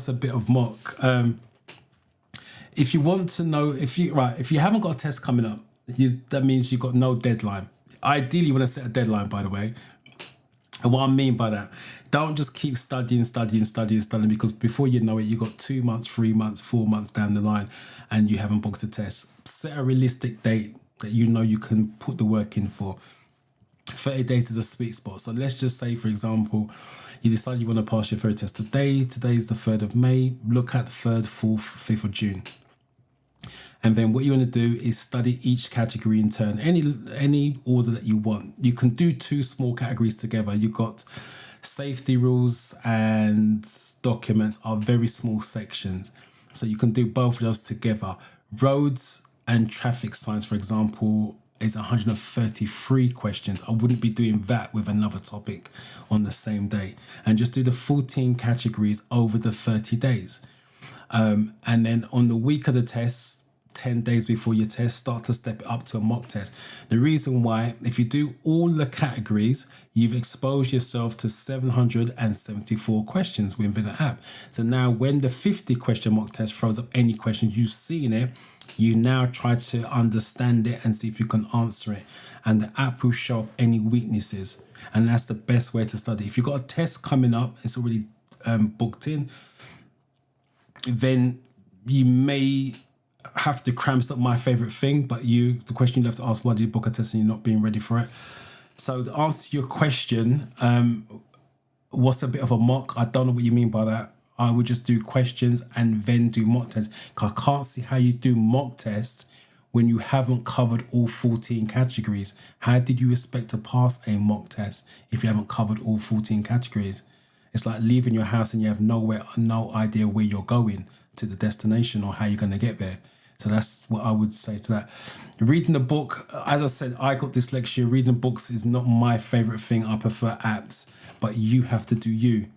a bit of mock? If you want to know, if you haven't got a test coming up, that means you've got no deadline. Ideally, you want to set a deadline, by the way. And what I mean by that, don't just keep studying, because before you know it, you've got 2 months, 3 months, 4 months down the line and you haven't booked a test. Set a realistic date that you know you can put the work in for. 30 days is a sweet spot. So let's just say, for example, you decide you want to pass your theory test today. Today is the 3rd of May. Look at 3rd, 4th, 5th of June. And then what you want to do is study each category in turn, any order that you want. You can do 2 small categories together. You've got safety rules and documents are very small sections. So you can do both of those together. Roads and traffic signs, for example, is 133 questions. I wouldn't be doing that with another topic on the same day. And just do the 14 categories over the 30 days. And then on the week of the test, 10 days before your test, start to step it up to a mock test. The reason why, if you do all the categories, you've exposed yourself to 774 questions within the app. So now when the 50 question mock test throws up any questions, you've seen it, you now try to understand it and see if you can answer it. And the app will show up any weaknesses. And that's the best way to study. If you've got a test coming up, it's already booked in, then you may have to cram stuff. My favorite thing, but the question you have to ask, why did you book a test and you're not being ready for it? So the answer to your question, what's a bit of a mock? I don't know what you mean by that. I would just do questions and then do mock tests. I can't see how you do mock tests when you haven't covered all 14 categories. How did you expect to pass a mock test if you haven't covered all 14 categories? It's like leaving your house and you have no idea where you're going to the destination or how you're going to get there. So that's what I would say to that. Reading the book, as I said, I got dyslexia. Reading books is not my favorite thing. I prefer apps, but you have to do you.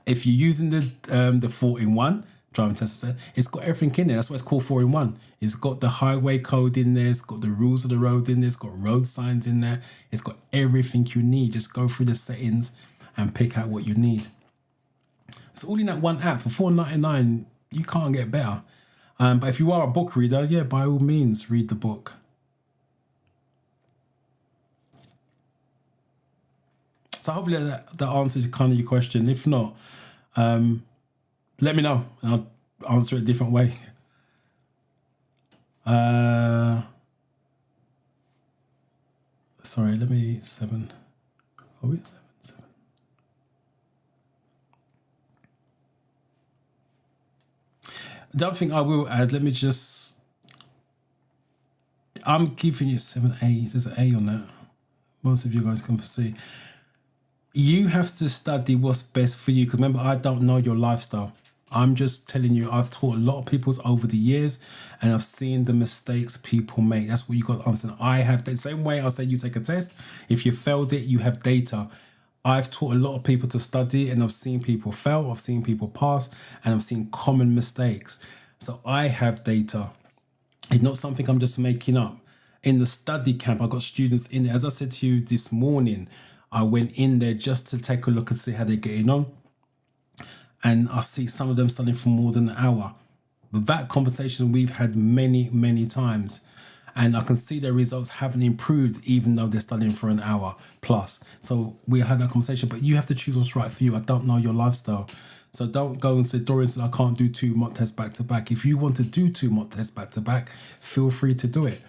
If you're using the 4-in-1 driving test, it's got everything in there. That's why it's called 4-in-1. It's got the highway code in there. It's got the rules of the road in there. It's got road signs in there. It's got everything you need. Just go through the settings and pick out what you need. It's all in that one app for $4.99. You can't get better. But if you are a book reader, yeah, by all means, read the book. So hopefully that answers kind of your question. If not, let me know and I'll answer it a different way. Sorry, let me 7. Are we at 7? The other thing I will add, I'm giving you 7A. There's an A on that. Most of you guys can see. You have to study what's best for you. Because remember, I don't know your lifestyle. I'm just telling you, I've taught a lot of people over the years and I've seen the mistakes people make. That's what you got to understand. I have the same way I say you take a test. If you failed it, you have data. I've taught a lot of people to study and I've seen people fail, I've seen people pass, and I've seen common mistakes. So I have data. It's not something I'm just making up. In the study camp, I got students in there. As I said to you this morning, I went in there just to take a look and see how they're getting on. And I see some of them studying for more than an hour. But that conversation we've had many, many times. And I can see their results haven't improved even though they're studying for an hour plus. So we had that conversation, but you have to choose what's right for you. I don't know your lifestyle. So don't go and say, Dorian said I can't do 2 mock tests back to back. If you want to do 2 mock tests back to back, feel free to do it.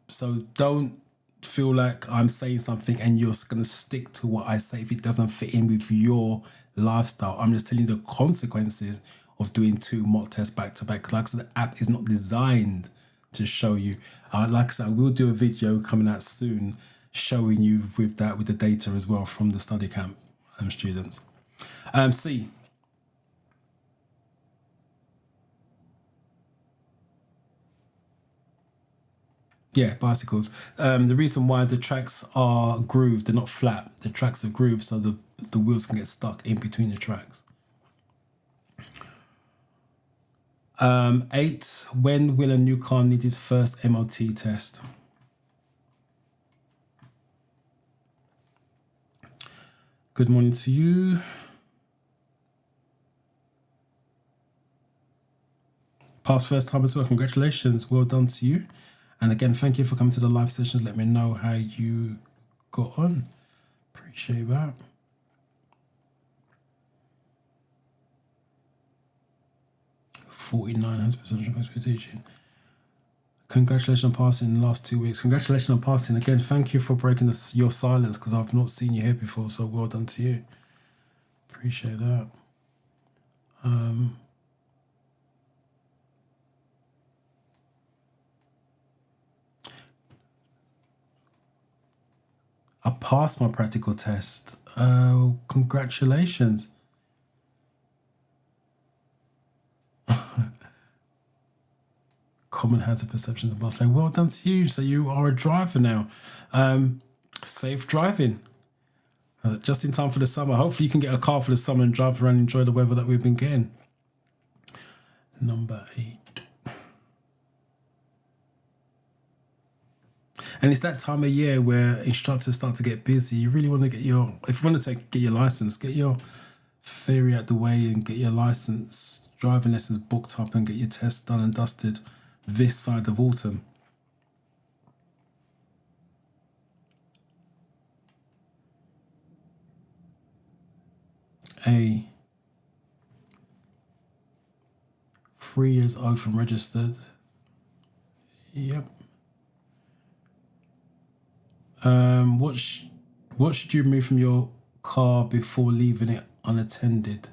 So don't feel like I'm saying something and you're going to stick to what I say if it doesn't fit in with your lifestyle. I'm just telling you the consequences of doing 2 mock tests back to back. Like I said, the app is not designed to show you. Like I said, I will do a video coming out soon showing you with the data as well from the study camp students. C. Yeah, bicycles. The reason why the tracks are grooved, they're not flat. The tracks are grooved so the wheels can get stuck in between the tracks. 8. When will a new car need its first MOT test? Good morning to you. past first time as well. Congratulations, well done to you. And again, thank you for coming to the live sessions. Let me know how you got on. Appreciate that. %100% teaching. Congratulations on passing in the last 2 weeks. Congratulations on passing. Again, thank you for breaking your silence, because I've not seen you here before, so well done to you. Appreciate that. I passed my practical test. Congratulations. Common hazard perceptions and bus lane. Well done to you. So you are a driver now. Safe driving. Just in time for the summer. Hopefully you can get a car for the summer and drive around and enjoy the weather that we've been getting. Number 8. And it's that time of year where instructors start to get busy. You really want to get your, if you want to get your license, get your theory out the way and get your license, driving lessons booked up and get your tests done and dusted this side of autumn. A 3 years old from registered. Yep. What should you remove from your car before leaving it unattended?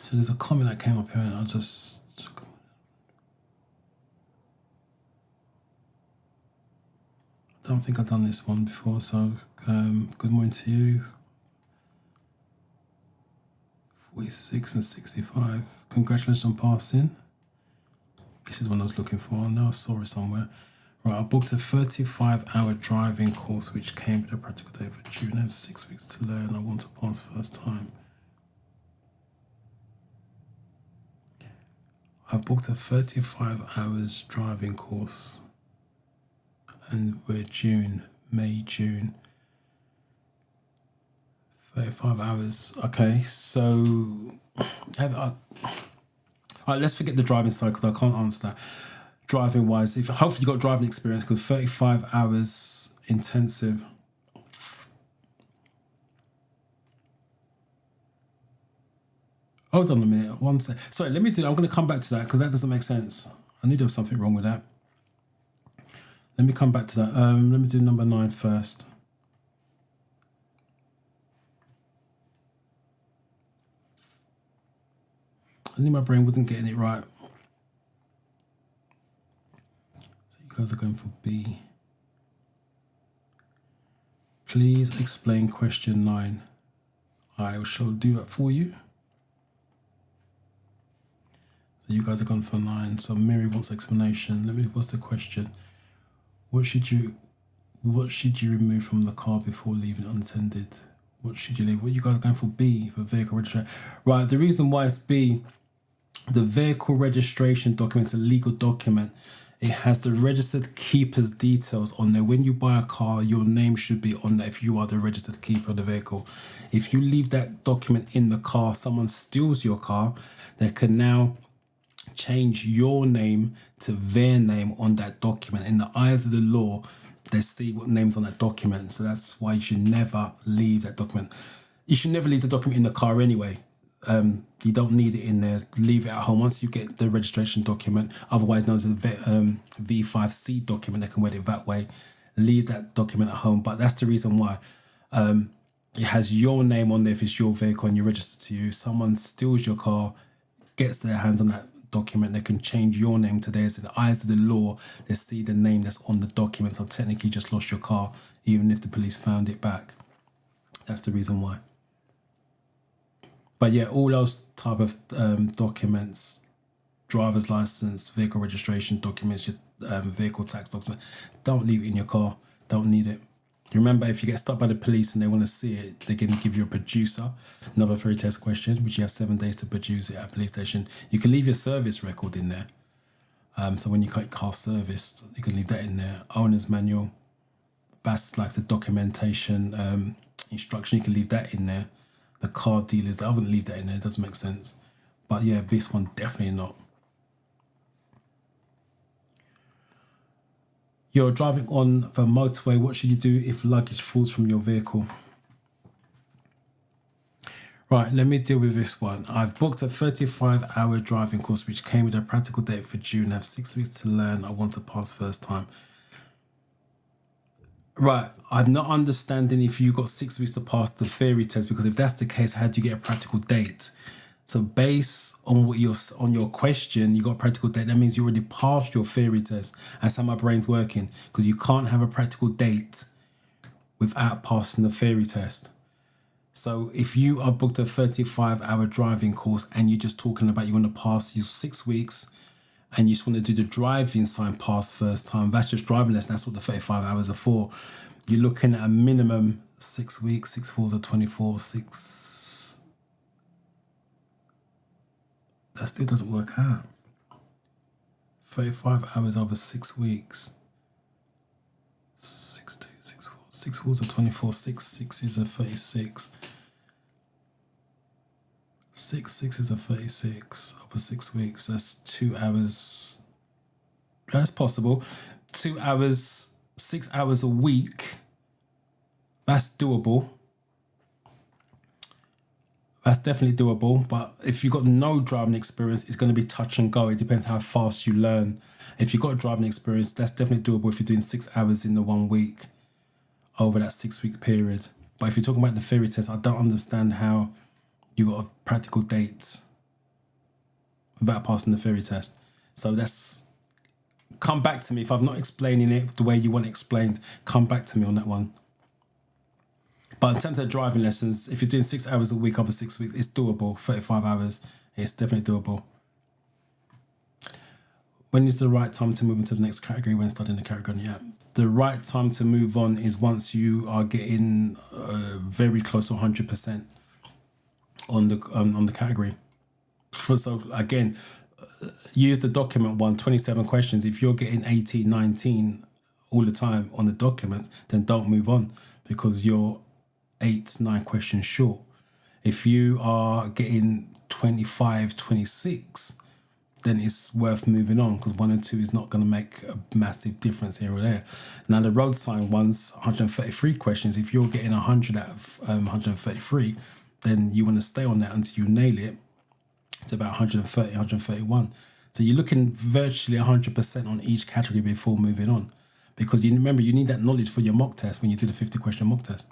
So there's a comment that came up here and I don't think I've done this one before, so good morning to you. 46 and 65. Congratulations on passing. This is the one I was looking for. Now I saw it somewhere. Right, I booked a 35-hour driving course which came with a practical day for June. I have 6 weeks to learn. I want to pass first time. I booked a 35 hours driving course and we're May, June. 35 hours. Okay, so all right, let's forget the driving side because I can't answer that. Driving wise, hopefully you got driving experience, because 35 hours intensive. Hold on a minute, one sec. Sorry, I'm going to come back to that because that doesn't make sense. I knew there was something wrong with that. Let me come back to that. Let me do number 9 first. I knew my brain wasn't getting it right. So you guys are going for B. Please explain question 9. I shall do that for you. So you guys are gone for 9. So Mary wants explanation. What's the question? What should you remove from the car before leaving it unattended? What should you leave? What you guys are going for B, for vehicle registration? Right, the reason why it's B, the vehicle registration document is a legal document. It has the registered keeper's details on there. When you buy a car, your name should be on there if you are the registered keeper of the vehicle. If you leave that document in the car, someone steals your car, they can now change your name to their name on that document. In the eyes of the law, they see what name's on that document. So that's why you should never leave that document. You should never leave the document in the car anyway. You don't need it in there. Leave it at home once you get the registration document, otherwise known as a V5C document. They can word it that way. Leave that document at home. But that's the reason why it has your name on there if it's your vehicle and you register to you. Someone steals your car, gets their hands on that document, they can change your name to theirs. In the eyes of the law, they see the name that's on the document. So technically you just lost your car, even if the police found it back. That's the reason why. But yeah, all those type of documents, driver's license, vehicle registration documents, your vehicle tax documents, don't leave it in your car. Don't need it. Remember, if you get stopped by the police and they want to see it, they're going to give you a producer, another theory test question, which you have 7 days to produce it at a police station. You can leave your service record in there. So when you get car serviced, you can leave that in there. Owner's manual, that's like the documentation instruction. You can leave that in there. The car dealers, I wouldn't leave that in there. It doesn't make sense. But yeah, this one definitely not. You're driving on the motorway. What should you do if luggage falls from your vehicle? Right, let me deal with this one. I've booked a 35-hour driving course, which came with a practical date for June. I have 6 weeks to learn. I want to pass first time. Right, I'm not understanding if you got 6 weeks to pass the theory test, because if that's the case, how do you get a practical date? So based on what on your question, you got a practical date. That means you already passed your theory test. That's how my brain's working, because you can't have a practical date without passing the theory test. So if you have booked a 35-hour driving course and you're just talking about you want to pass your 6 weeks and you just want to do the driving sign pass first time, that's just driving lesson. That's what the 35 hours are for. You're looking at a minimum 6 weeks, 6 4s are 24, 6. That still doesn't work out. 35 hours over 6 weeks. 6 2 6 4. 6 4s are 24. 6 6s are 36. 6 6s are 36 over 6 weeks. That's 2 hours. That's possible. 2 hours, 6 hours a week. That's doable. That's definitely doable, but if you've got no driving experience, it's going to be touch and go. It depends how fast you learn. If you've got driving experience, that's definitely doable if you're doing 6 hours in the 1 week over that 6 week period. But if you're talking about the theory test, I don't understand how you got a practical date without passing the theory test. So that's, come back to me. If I'm not explaining it the way you want it explained, come back to me on that one. But in terms of driving lessons, if you're doing 6 hours a week over 6 weeks, it's doable. 35 hours, it's definitely doable. When is the right time to move into the next category when studying the category? Yeah, the right time to move on is once you are getting very close to 100% on the category. So again, use the document one, 27 questions. If you're getting 18, 19 all the time on the documents, then don't move on, because you're 8, 9 questions short. If you are getting 25, 26, then it's worth moving on, because 1 and 2 is not going to make a massive difference here or there. Now the road sign one's 133 questions. If you're getting 100 out of 133, then you want to stay on that until you nail it to about 130, 131. So you're looking virtually 100% on each category before moving on, because you remember, you need that knowledge for your mock test when you do the 50 question mock test.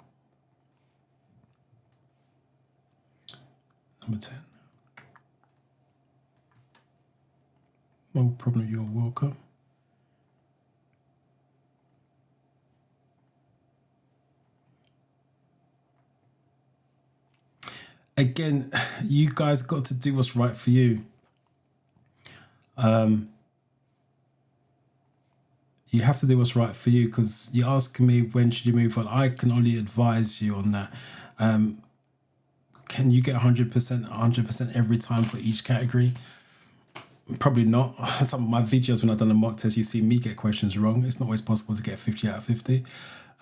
Number 10. No problem, you're welcome. Again, you guys got to do what's right for you. You have to do what's right for you, because you're asking me when should you move on. I can only advise you on that. Can you get 100% every time for each category? Probably not. Some of my videos when I've done a mock test, you see me get questions wrong. It's not always possible to get 50 out of 50.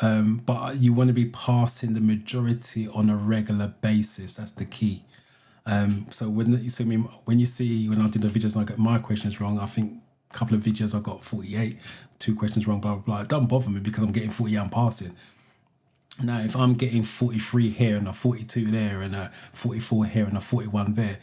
But you want to be passing the majority on a regular basis. That's the key. So when you see when I did the videos and I get my questions wrong, I think a couple of videos I got 48, 2 questions wrong, blah, blah, blah. It doesn't bother me, because I'm getting 48 and passing. Now, if I'm getting 43 here and a 42 there and a 44 here and a 41 there,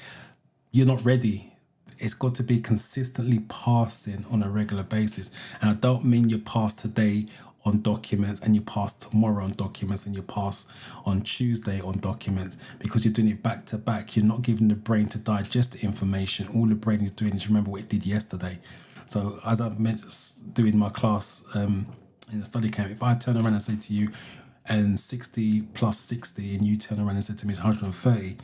you're not ready. It's got to be consistently passing on a regular basis. And I don't mean you pass today on documents, and you pass tomorrow on documents, and you pass on Tuesday on documents, because you're doing it back to back. You're not giving the brain to digest the information. All the brain is doing is remember what it did yesterday. So as I meant doing my class in the study camp, if I turn around and say to you, and 60 plus 60, and you turn around and say to me it's 130,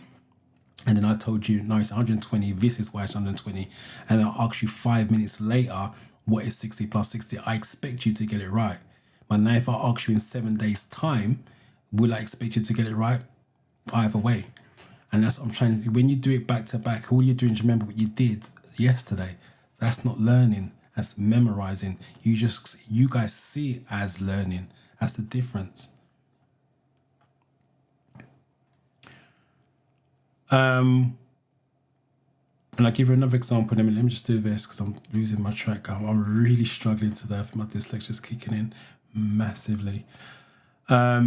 and then I told you, no, it's 120, this is why it's 120, and I'll ask you 5 minutes later, what is 60 plus 60? I expect you to get it right. But now if I ask you in 7 days' time, will I expect you to get it right? Either way. And that's what I'm trying to do. When you do it back to back, all you're doing is remember what you did yesterday. That's not learning, that's memorizing. You guys see it as learning. That's the difference. And I'll give you another example. Let me just do this because I'm losing my track. I'm really struggling today. I think my dyslexia's kicking in massively. Sorry,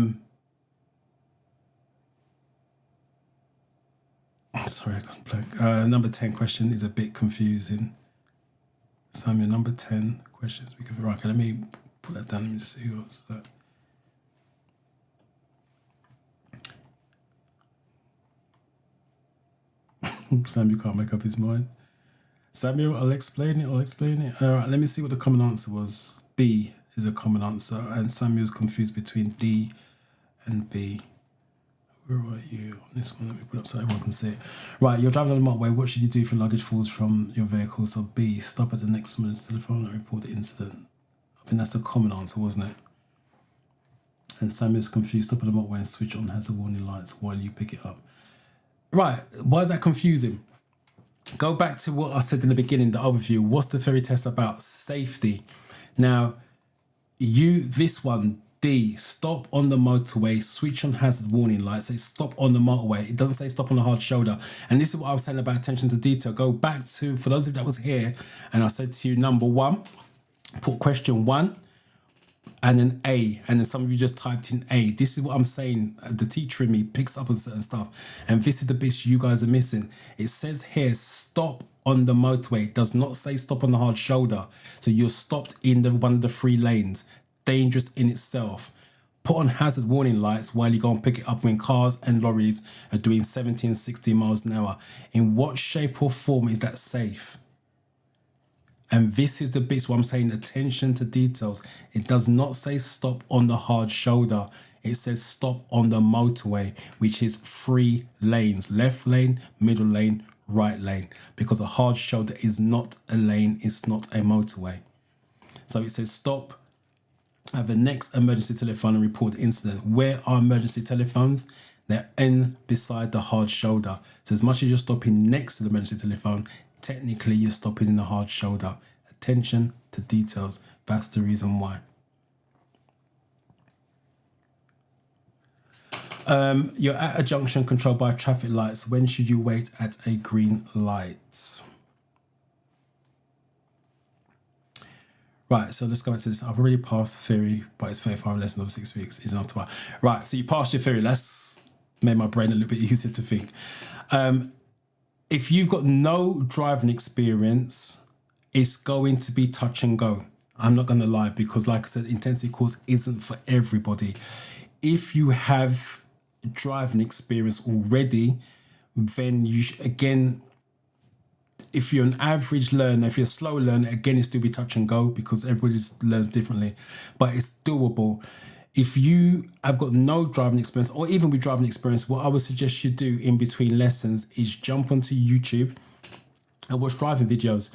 I got blank. Number 10 question is a bit confusing. Samuel, number 10 questions. Right, okay, let me put that down. Let me just see what's that. Samuel can't make up his mind. Samuel, I'll explain it. All right, let me see what the common answer was. B is a common answer, and Samuel's confused between D and B. Where are you on this one? Let me put it up so everyone can see it. Right, you're driving on the motorway. What should you do if your luggage falls from your vehicle? So B, stop at the next minute's telephone and report the incident. I think that's the common answer, wasn't it? And Samuel's confused. Stop at the motorway and switch on hazard warning lights while you pick it up. Right, why is that confusing? Go back to what I said in the beginning, the overview. What's the ferry test about? Safety. Now, this one, D, stop on the motorway, switch on hazard warning lights. Say stop on the motorway. It doesn't say stop on the hard shoulder. And this is what I was saying about attention to detail. Go back to, for those of you that was here, and I said to you, number 1, put question 1, and then A, and then some of you just typed in A. This is what I'm saying. The teacher in me picks up on certain stuff, and this is the bit you guys are missing. It says here, stop on the motorway. It does not say stop on the hard shoulder. So you're stopped in one of the 3 lanes. Dangerous in itself. Put on hazard warning lights while you go and pick it up when cars and lorries are doing 70 and 60 miles an hour. In what shape or form is that safe? And this is the bits where I'm saying attention to details. It does not say stop on the hard shoulder. It says stop on the motorway, which is 3 lanes. Left lane, middle lane, right lane. Because a hard shoulder is not a lane, it's not a motorway. So it says stop at the next emergency telephone and report the incident. Where are emergency telephones? They're in beside the hard shoulder. So as much as you're stopping next to the emergency telephone, technically you're stopping in the hard shoulder. Attention to details. That's the reason why. You're at a junction controlled by traffic lights. When should you wait at a green light? Right, so let's go back to this. I've already passed theory, but it's 35 lessons over 6 weeks. It's enough to buy. Right, so you passed your theory. Let's make my brain a little bit easier to think. If you've got no driving experience, it's going to be touch and go. I'm not going to lie, because like I said, intensive course isn't for everybody. If you have driving experience already, then you again, if you're an average learner, if you're a slow learner, again, it's still be touch and go because everybody learns differently, but it's doable. If you have got no driving experience, or even with driving experience, what I would suggest you do in between lessons is jump onto YouTube and watch driving videos.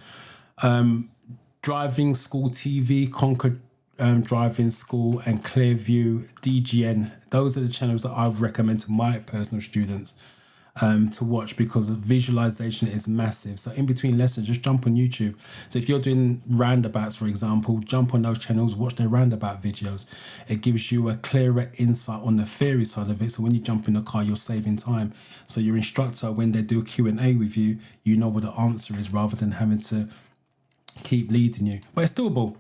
Driving School TV, Concord Driving School, and Clearview, DGN. Those are the channels that I would recommend to my personal students to watch, because visualization is massive. So in between lessons, just jump on YouTube. So if you're doing roundabouts, for example, jump on those channels, watch their roundabout videos. It gives you a clearer insight on the theory side of it. So when you jump in the car, you're saving time. So your instructor, when they do a Q&A with you, you know what the answer is rather than having to keep leading you. But it's doable.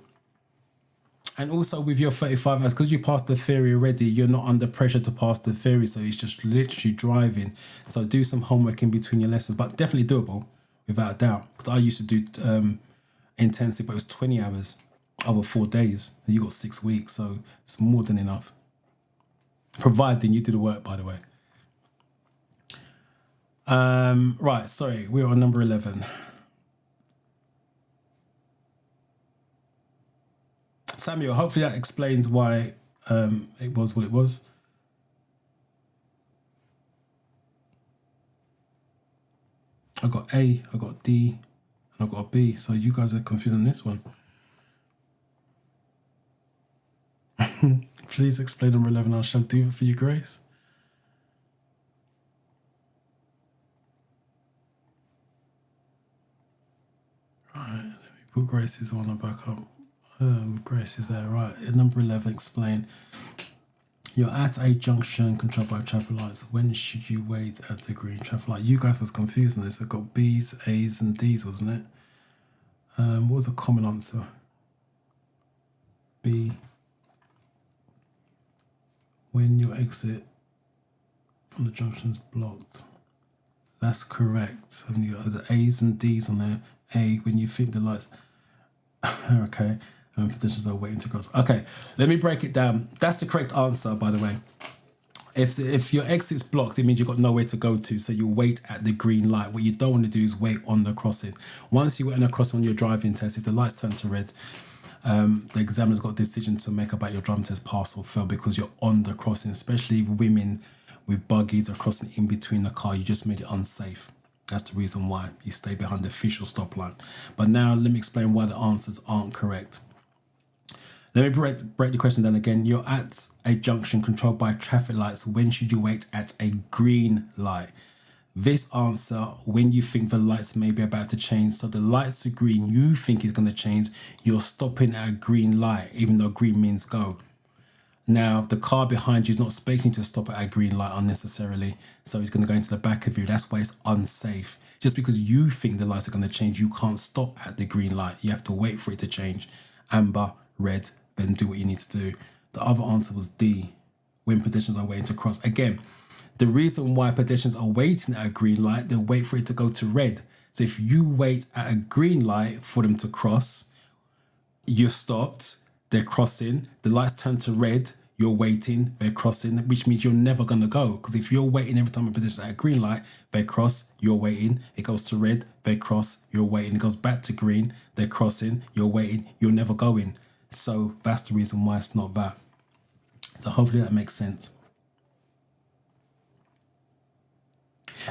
And also with your 35 hours, because you passed the theory already, you're not under pressure to pass the theory. So it's just literally driving. So do some homework in between your lessons, but definitely doable without a doubt. Because I used to do intensive, but it was 20 hours. over 4 days. You got 6 weeks, so it's more than enough. Providing you do the work, by the way. Right, sorry, we're on number 11. Samuel, hopefully that explains why it was what it was. I got A, I got D, and I got a B. So you guys are confused on this one. Please explain number 11. I shall do it for you, Grace. Right, let me put Grace's one back up. Grace is there, right? Number 11, explain. You're at a junction controlled by traffic lights. When should you wait at a green traffic light? You guys was confused on this. I got B's, A's, and D's, wasn't it? What was the common answer? B. When your exit from the junction is blocked. That's correct. And you got A's and D's on there. A, when you think the lights. Okay. Pedestrians are waiting to cross. Okay, let me break it down. That's the correct answer, by the way. If your exit's blocked, it means you've got nowhere to go to, so you wait at the green light. What you don't want to do is wait on the crossing. Once you wait on the crossing on your driving test, if the lights turn to red, the examiner's got a decision to make about your driving test pass or fail because you're on the crossing, especially women with buggies are crossing in between the car. You just made it unsafe. That's the reason why you stay behind the official stop line. But now let me explain why the answers aren't correct. Let me break the question down again. You're at a junction controlled by traffic lights. When should you wait at a green light? This answer, when you think the lights may be about to change. So the lights are green, you think it's going to change. You're stopping at a green light, even though green means go. Now, the car behind you is not expecting to stop at a green light unnecessarily. So it's going to go into the back of you. That's why it's unsafe. Just because you think the lights are going to change, you can't stop at the green light. You have to wait for it to change. Amber, red, then do what you need to do. The other answer was D, when pedestrians are waiting to cross. Again, the reason why pedestrians are waiting at a green light, they wait for it to go to red. So if you wait at a green light for them to cross, you're stopped, they're crossing, the lights turn to red, you're waiting, they're crossing, which means you're never going to go. Because if you're waiting every time a pedestrian at a green light, they cross, you're waiting, it goes to red, they cross, you're waiting, it goes back to green, they're crossing, you're waiting, you're never going. So that's the reason why it's not that. So hopefully that makes sense.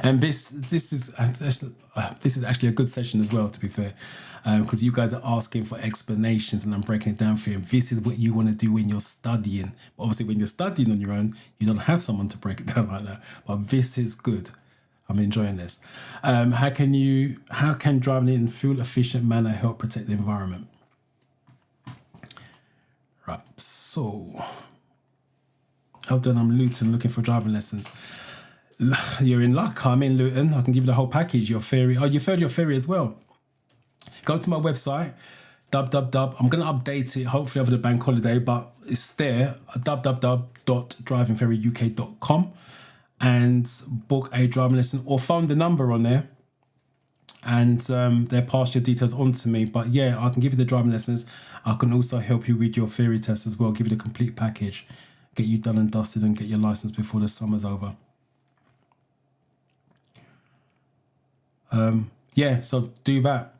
And this is actually a good session as well, to be fair, because you guys are asking for explanations and I'm breaking it down for you. And this is what you want to do when you're studying. But obviously, when you're studying on your own, you don't have someone to break it down like that. But this is good. I'm enjoying this. How can driving in a fuel efficient manner help protect the environment? Right, so I've done. I'm Luton looking for driving lessons. You're in luck. I'm in Luton. I can give you the whole package. Your theory. Oh, you failed your theory as well. Go to my website, www. I'm going to update it hopefully over the bank holiday, but it's there. www.drivingferryuk.com and book a driving lesson or phone the number on there. And they'll pass your details on to me. But yeah, I can give you the driving lessons. I can also help you with your theory test as well. Give you the complete package. Get you done and dusted and get your license before the summer's over. Yeah, so do that.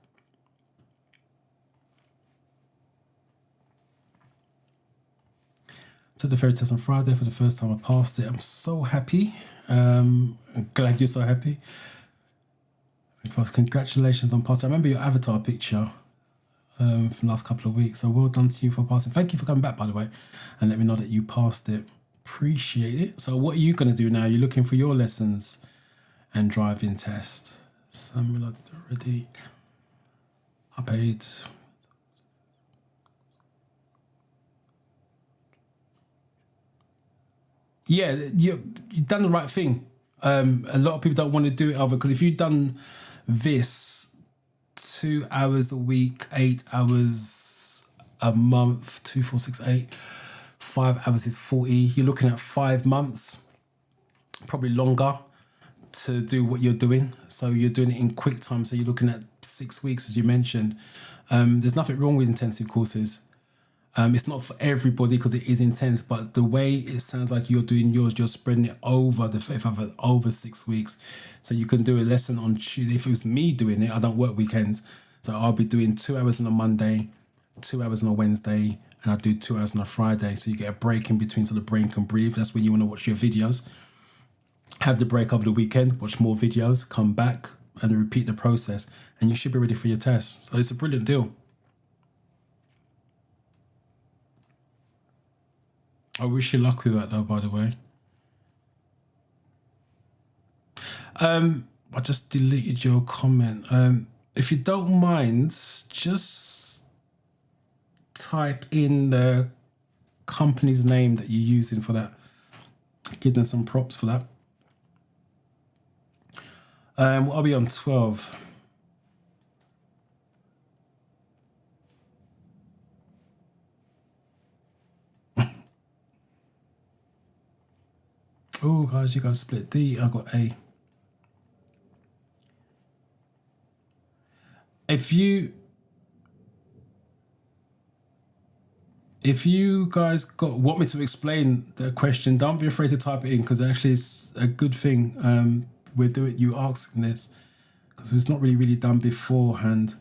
Took the theory test on Friday for the first time. I passed it. I'm so happy. I'm glad you're so happy. Congratulations on passing. I remember your avatar picture from the last couple of weeks. So well done to you for passing. Thank you for coming back, by the way, and let me know that you passed it. Appreciate it. So what are you going to do now? You're looking for your lessons and driving test. Samuel, I did already. I paid. Yeah, you've done the right thing. A lot of people don't want to do it because if you've done this 2 hours a week, 8 hours a month, 2, 4, 6, 8, 5 hours is 40. You're looking at 5 months, probably longer, to do what you're doing. So you're doing it in quick time. So you're looking at 6 weeks, as you mentioned. There's nothing wrong with intensive courses. It's not for everybody because it is intense, but the way it sounds like you're doing yours, you're spreading it over the 45 over 6 weeks. So you can do a lesson on Tuesday. If it was me doing it, I don't work weekends. So I'll be doing 2 hours on a Monday, 2 hours on a Wednesday, and I do 2 hours on a Friday. So you get a break in between so the brain can breathe. That's when you want to watch your videos. Have the break over the weekend, watch more videos, come back and repeat the process, and you should be ready for your test. So it's a brilliant deal. I wish you luck with that though, by the way. I just deleted your comment. If you don't mind, just type in the company's name that you're using for that. Give them some props for that. I'll be on 12. Oh, guys, you guys split D. I got A. If you guys want me to explain the question, don't be afraid to type it in, because actually it's a good thing. We're doing you asking this because it's not really done beforehand.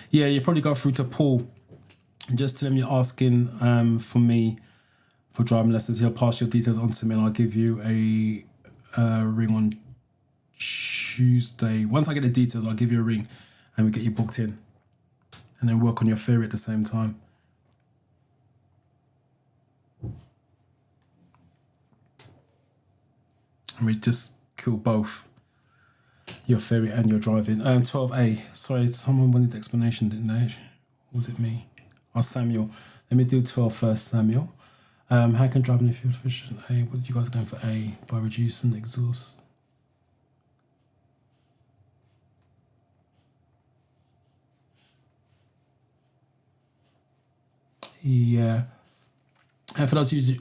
Yeah, you probably go through to Paul and just tell him you're asking for me for driving lessons. He'll pass your details on to me and I'll give you a ring on Tuesday. Once I get the details, I'll give you a ring and we get you booked in, and then work on your theory at the same time. And we just kill both your theory and your driving. 12A. Sorry, someone wanted the explanation, didn't they? Was it me? Oh, Samuel. Let me do 12 first, Samuel. How can driving if you're efficient? A. What you guys are going for A? By reducing exhaust. Yeah. And for those of you,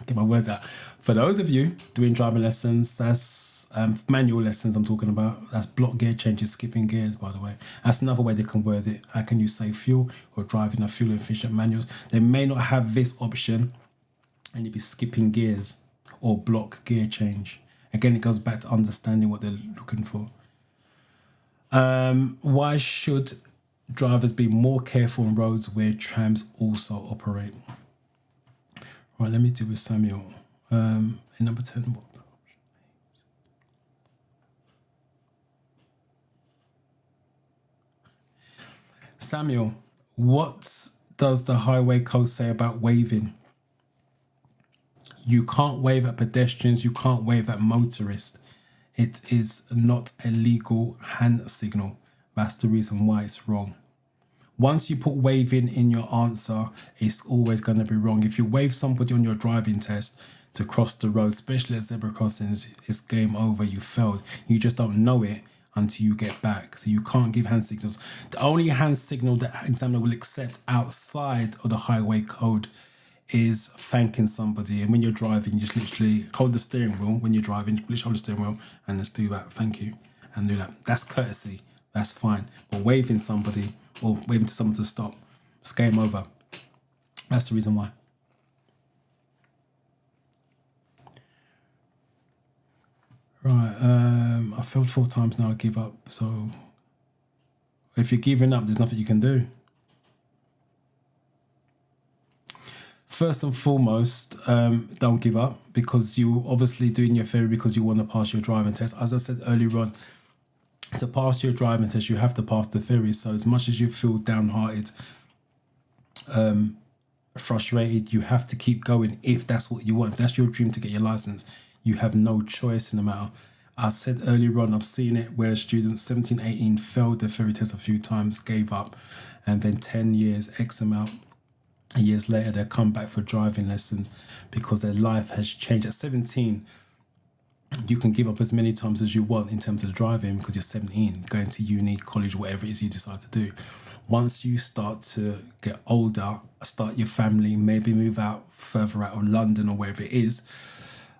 get my words out. For those of you doing driving lessons, that's manual lessons I'm talking about. That's block gear changes, skipping gears, by the way. That's another way they can word it. How can you save fuel or driving a fuel efficient manuals? They may not have this option and you'd be skipping gears or block gear change. Again, it goes back to understanding what they're looking for. Why should drivers be more careful on roads where trams also operate? Right, let me do with Samuel. In number 10, what? Samuel, what does the highway code say about waving? You can't wave at pedestrians, you can't wave at motorists. It is not a legal hand signal. That's the reason why it's wrong. Once you put waving in your answer, it's always going to be wrong. If you wave somebody on your driving test to cross the road, especially at zebra crossings, it's game over. You failed. You just don't know it until you get back. So you can't give hand signals. The only hand signal that examiner will accept outside of the highway code is thanking somebody. And when you're driving, you just literally hold the steering wheel. When you're driving, just hold the steering wheel and just do that. Thank you. And do that. That's courtesy. That's fine. But waving somebody or waving to someone to stop, it's game over. That's the reason why. Right, I failed 4 times now, I give up. So if you're giving up, there's nothing you can do. First and foremost, don't give up, because you're obviously doing your theory because you want to pass your driving test. As I said earlier on, to pass your driving test, you have to pass the theory. So as much as you feel downhearted, frustrated, you have to keep going if that's what you want. If that's your dream to get your license, you have no choice in the matter. I said earlier on, I've seen it where students 17, 18 failed the theory test a few times, gave up, and then 10 years, X amount of years later, they come back for driving lessons because their life has changed. At 17, you can give up as many times as you want in terms of driving because you're 17, going to uni, college, whatever it is you decide to do. Once you start to get older, start your family, maybe move out further out of London or wherever it is,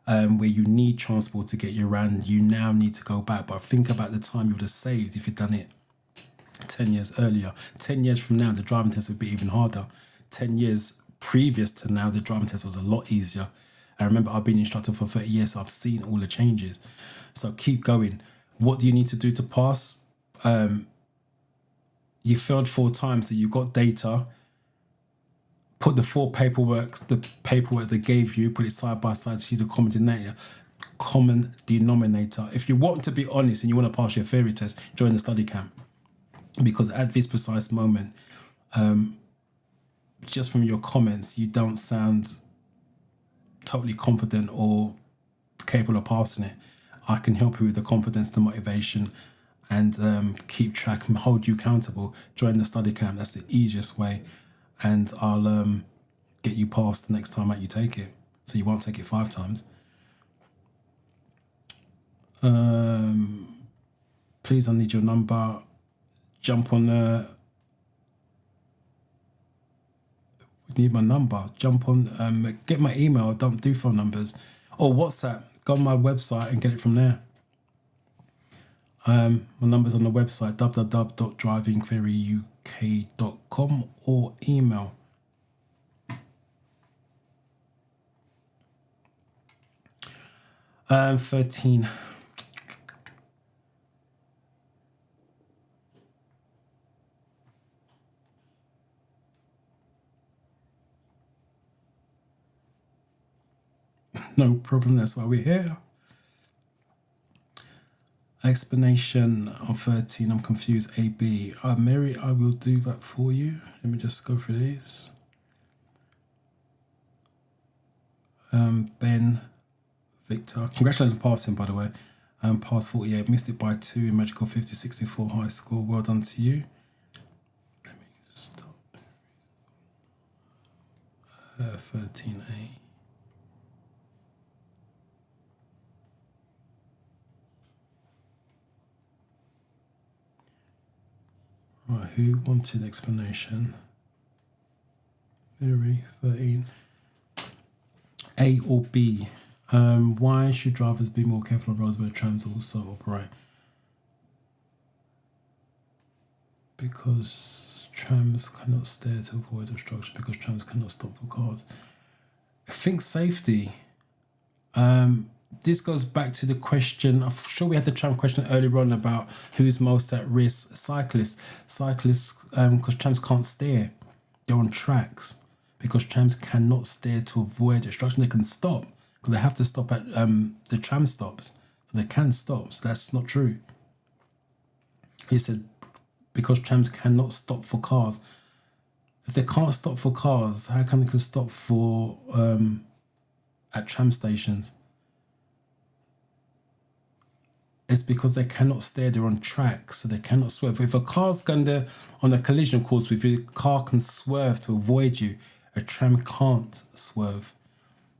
where you need transport to get you around, you now need to go back. But think about the time you would have saved if you'd done it 10 years earlier. 10 years from now, the driving test would be even harder. 10 years previous to now, the driving test was a lot easier. I remember I've been instructor for 30 years, so I've seen all the changes. So keep going. What do you need to do to pass? You failed 4 times, so you got data. Put the paperwork they gave you, put it side by side, see the common denominator. If you want to be honest and you want to pass your theory test, join the study camp. Because at this precise moment, just from your comments, you don't sound totally confident or capable of passing it. I can help you with the confidence, the motivation, and keep track and hold you accountable. Join the study camp. That's the easiest way, and I'll get you past the next time that you take it, so you won't take it 5 times. Please, I need your number. Jump on the. Need my number. Jump on. Get my email. Don't do phone numbers or WhatsApp. Go on my website and get it from there. My number's on the website www.drivingtheoryuk.com or email. Um, 13. No problem, that's why we're here. Explanation of 13, I'm confused. AB. Mary, I will do that for you. Let me just go through these. Ben, Victor. Congratulations on passing, by the way. Passed 48, missed it by 2 in Magical 5064 high score. Well done to you. Let me stop. 13A. Right, who wanted explanation? Mary, 13. A or B? Why should drivers be more careful on roads where trams also operate? Because trams cannot steer to avoid obstruction, because trams cannot stop for cars. I think safety. This goes back to the question, I'm sure we had the tram question earlier on about who's most at risk. Cyclists, because trams can't steer. They're on tracks. Because trams cannot steer to avoid obstruction. They can stop, because they have to stop at the tram stops. So they can stop, so that's not true. He said, because trams cannot stop for cars. If they can't stop for cars, how come they can stop for at tram stations? It's because they cannot steer, they're on tracks, so they cannot swerve. If a car's going to, on a collision course, if your car can swerve to avoid you, a tram can't swerve.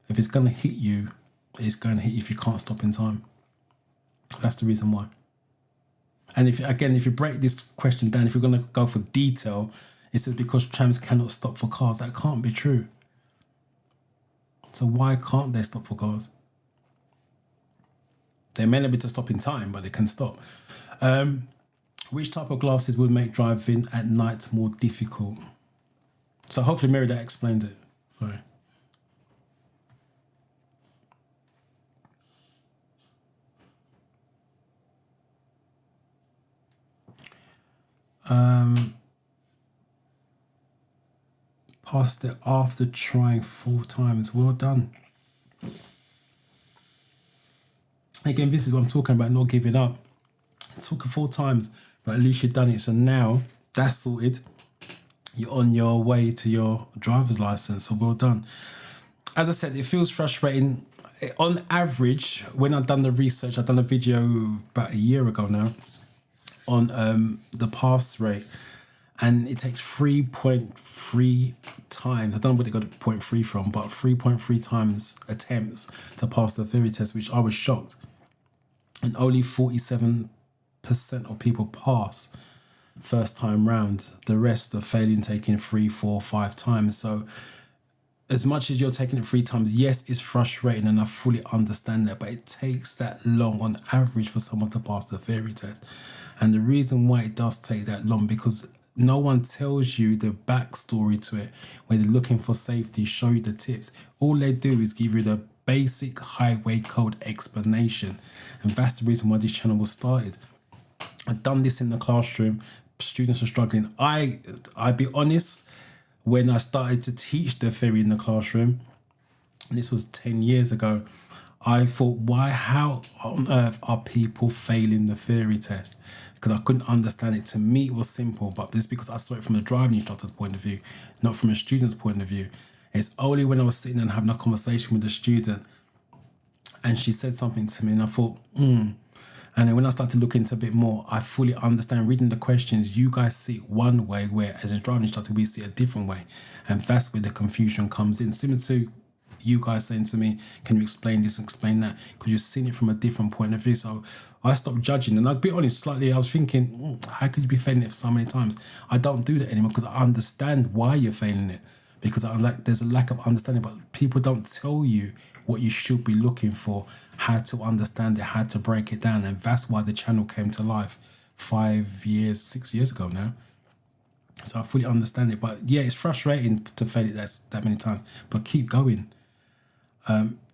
If it's going to hit you, it's going to hit you if you can't stop in time. That's the reason why. And if you break this question down, if you're going to go for detail, it says because trams cannot stop for cars. That can't be true. So why can't they stop for cars? They may not be to stop in time, but they can stop. Which type of glasses would make driving at night more difficult? So hopefully Mary, that explained it. Sorry. Passed it after trying 4 times. Well done. Again, this is what I'm talking about, not giving up. It took 4 times, but at least you've done it. So now that's sorted. You're on your way to your driver's license. So well done. As I said, it feels frustrating. On average, when I've done the research, I've done a video about a year ago now on the pass rate. And it takes 3.3 times. I don't know where they got 0.3 from, but 3.3 times attempts to pass the theory test, which I was shocked. And only 47% of people pass first time round. The rest are failing, taking 3, 4, 5 times. So as much as you're taking it 3 times, yes, it's frustrating and I fully understand that, but it takes that long on average for someone to pass the theory test. And the reason why it does take that long, because no one tells you the backstory to it, where they're looking for safety, show you the tips. All they do is give you the basic highway code explanation. And that's the reason why this channel was started. I've done this in the classroom. Students are struggling. I'll be honest, when I started to teach the theory in the classroom, and this was 10 years ago, I thought, how on earth are people failing the theory test? Because I couldn't understand it. To me, it was simple, but this is because I saw it from a driving instructor's point of view, not from a student's point of view. It's only when I was sitting and having a conversation with a student and she said something to me and I thought, And then when I started to look into a bit more, I fully understand reading the questions. You guys see it one way, where as a driving instructor, we see it a different way. And that's where the confusion comes in. Similar to you guys saying to me, can you explain this and explain that? Because you're seeing it from a different point of view. So I stopped judging. And I'll be honest, slightly, I was thinking, how could you be failing it so many times? I don't do that anymore because I understand why you're failing it. Because there's a lack of understanding, but people don't tell you what you should be looking for, how to understand it, how to break it down. And that's why the channel came to life 6 years ago now. So I fully understand it. But yeah, it's frustrating to fail it that many times, but keep going.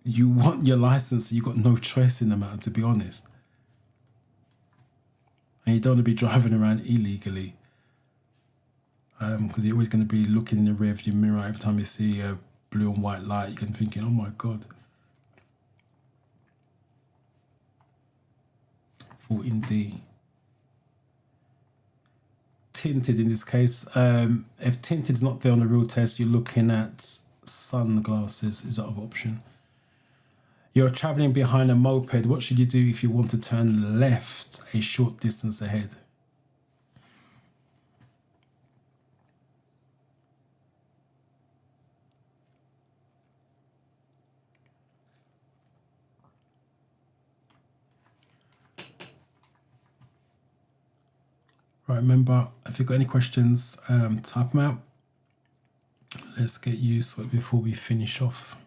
You want your license, you've got no choice in the matter, to be honest. And you don't want to be driving around illegally. Because you're always going to be looking in the rear view mirror every time you see a blue and white light. You can be thinking, oh my God. 14D. Tinted in this case. If tinted is not there on the real test, you're looking at sunglasses is the other option. You're traveling behind a moped. What should you do if you want to turn left a short distance ahead? Right, remember, if you've got any questions, type them out. Let's get used to it before we finish off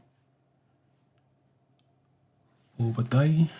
for the day.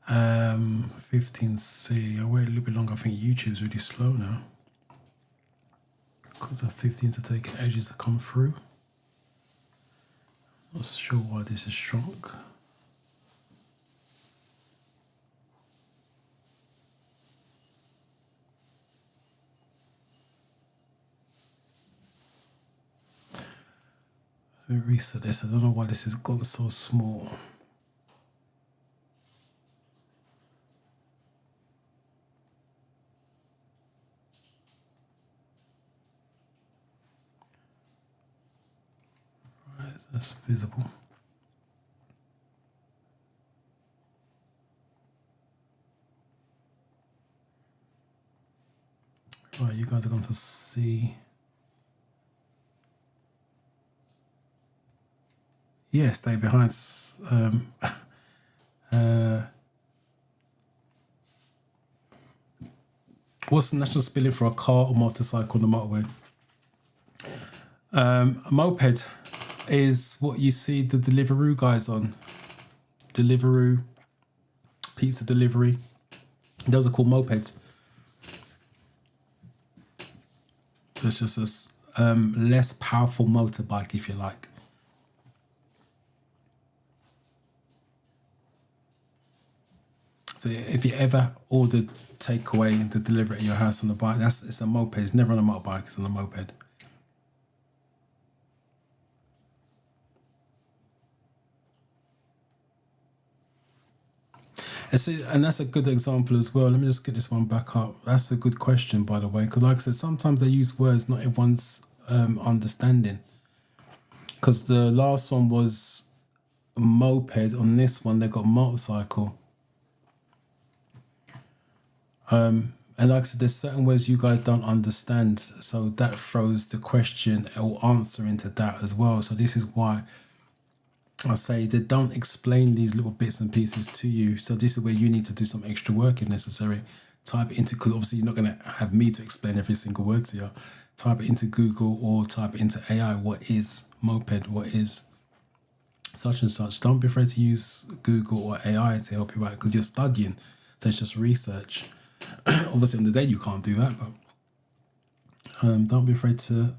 Um, 15C. I wait a little bit longer. I think YouTube's really slow now, because the 15s are taking ages to come through. Not sure why this is shrunk. Let me reset this. I don't know why this has gone so small. Right, that's visible. Right, you guys are going for C. Yeah, stay behind. What's the national spelling for a car or motorcycle on the motorway? A moped is what you see the Deliveroo guys on. Deliveroo, pizza delivery. Those are called mopeds. So it's just a less powerful motorbike, if you like. So if you ever ordered takeaway and to deliver it at your house on a bike, it's a moped. It's never on a motorbike, it's on a moped. And that's a good example as well. Let me just get this one back up. That's a good question, by the way, because like I said, sometimes they use words not everyone's understanding. Because the last one was moped. On this one, they've got motorcycle. And like I said, there's certain words you guys don't understand, so that throws the question or answer into that as well. So this is why I say they don't explain these little bits and pieces to you. So this is where you need to do some extra work if necessary. Type it into, because obviously you're not going to have me to explain every single word to you. Type it into Google or type it into AI. What is moped? What is such and such? Don't be afraid to use Google or AI to help you out, because you're studying. So it's just research. Obviously on the day you can't do that, but don't be afraid to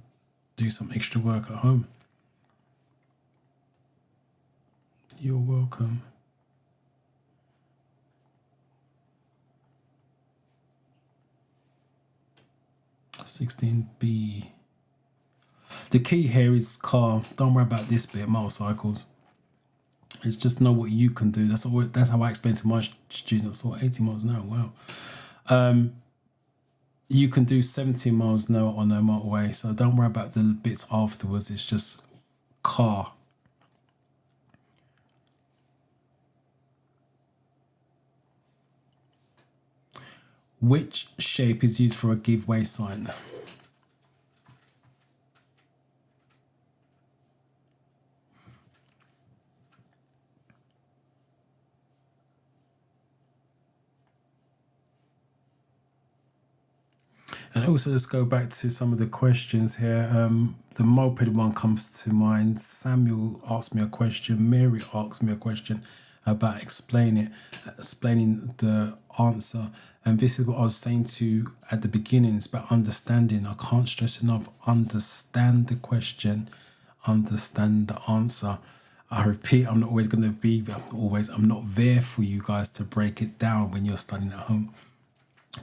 do some extra work at home. You're welcome. (16B). The key here is car. Don't worry about this bit, motorcycles. It's just know what you can do. That's how I explain to my students. Or 80 miles an hour. Wow. You can do 17 miles an hour on a motorway, so don't worry about the bits afterwards. It's just car. Which shape is used for a giveaway sign? And also, let's go back to some of the questions here. The moped one comes to mind. Samuel asked me a question. Mary asked me a question about explaining the answer. And this is what I was saying to you at the beginning. It's about understanding. I can't stress enough. Understand the question. Understand the answer. I repeat, I'm not always going to be, I'm not there for you guys to break it down when you're studying at home.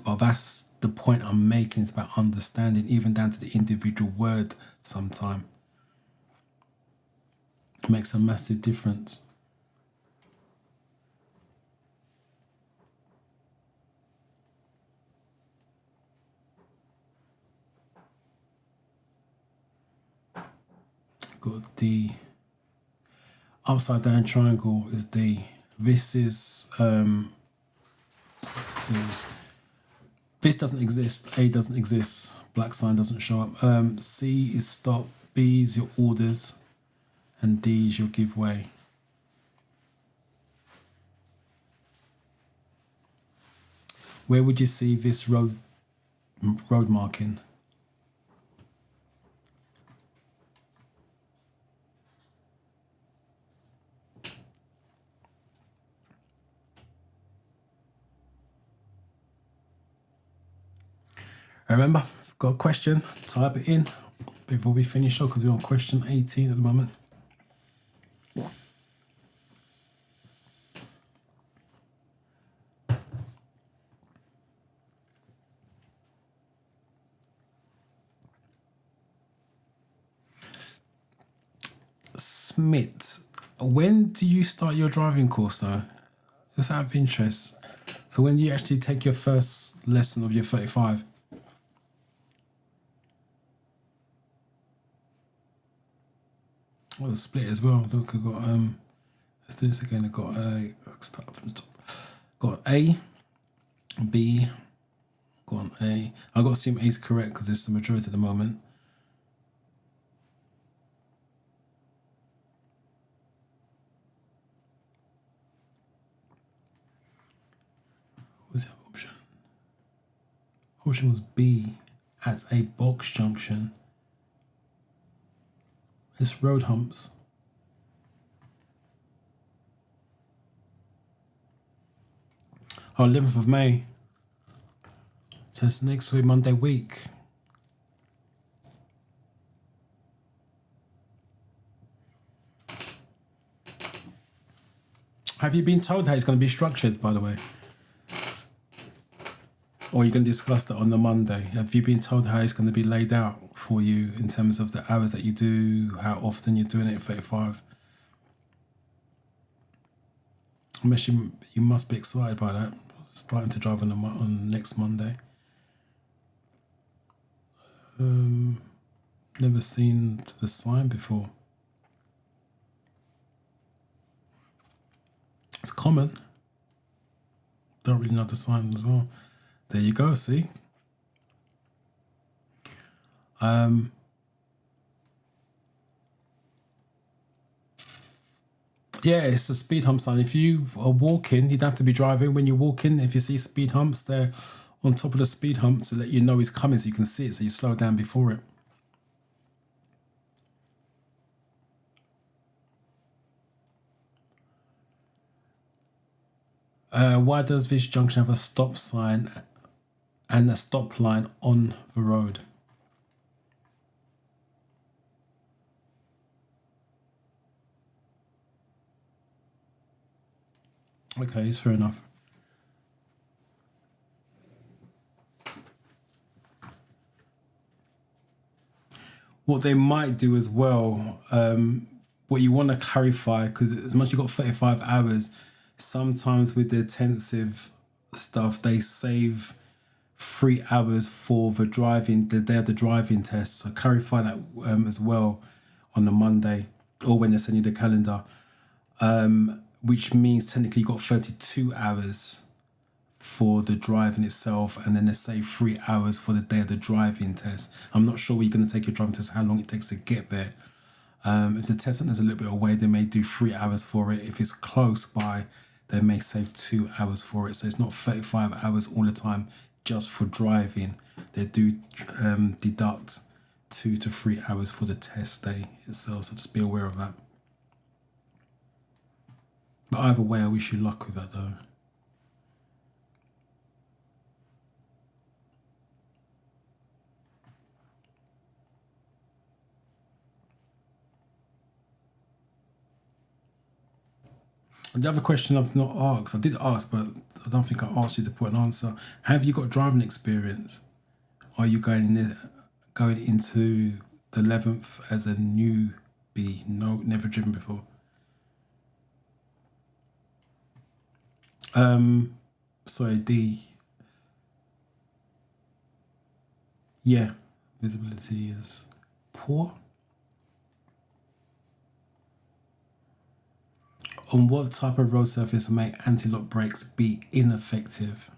But that's the point I'm making. It's about understanding, even down to the individual word sometimes. It makes a massive difference. Got D. Upside down triangle is D. This is this doesn't exist. A doesn't exist. Black sign doesn't show up. C is stop. B is your orders. And D is your giveaway. Where would you see this road marking? Remember, if you've got a question, type it in before we finish up, because we're on question 18 at the moment. Smith, when do you start your driving course though? Just out of interest. So when do you actually take your first lesson of your 35? Oh, split as well. Look, I've got let's do this again. I've got start from the top. Got A, B, go on A. I've got to assume A is correct because it's the majority at the moment. What was the other option? Option was B, at a box junction. It's road humps. Oh, 11th of May. So it's next week, Monday week. Have you been told how it's going to be structured, by the way? Or you can discuss that on the Monday. Have you been told how it's going to be laid out for you in terms of the hours that you do, how often you're doing it at 35? Unless you must be excited by that, starting to drive on next Monday. Never seen the sign before. It's common. Don't really know the sign as well. There you go, see? Yeah, it's a speed hump sign. If you are walking, you'd have to be driving. When you're walking, if you see speed humps, they're on top of the speed hump to let you know it's coming so you can see it, so you slow down before it. Why does this junction have a stop sign and a stop line on the road? Okay, it's fair enough. What they might do as well, what you want to clarify, because as much as you've got 35 hours, sometimes with the intensive stuff, they save 3 hours for the day of the driving test. So clarify that as well on the Monday or when they send you the calendar, which means technically you've got 32 hours for the driving itself, and then they say 3 hours for the day of the driving test. I'm not sure where you're going to take your driving test, how long it takes to get there. If the test center's a little bit away, they may do 3 hours for it. If it's close by, they may save 2 hours for it. So it's not 35 hours all the time just for driving. They do deduct 2 to 3 hours for the test day itself, so just be aware of that. But either way, I wish you luck with that though. And the other question I've not asked, I did ask, but I don't think I asked you to put an answer. Have you got driving experience? Are you going into the 11th as a newbie? No, never driven before. Sorry, D. Yeah, visibility is poor. On what type of road surface may anti-lock brakes be ineffective?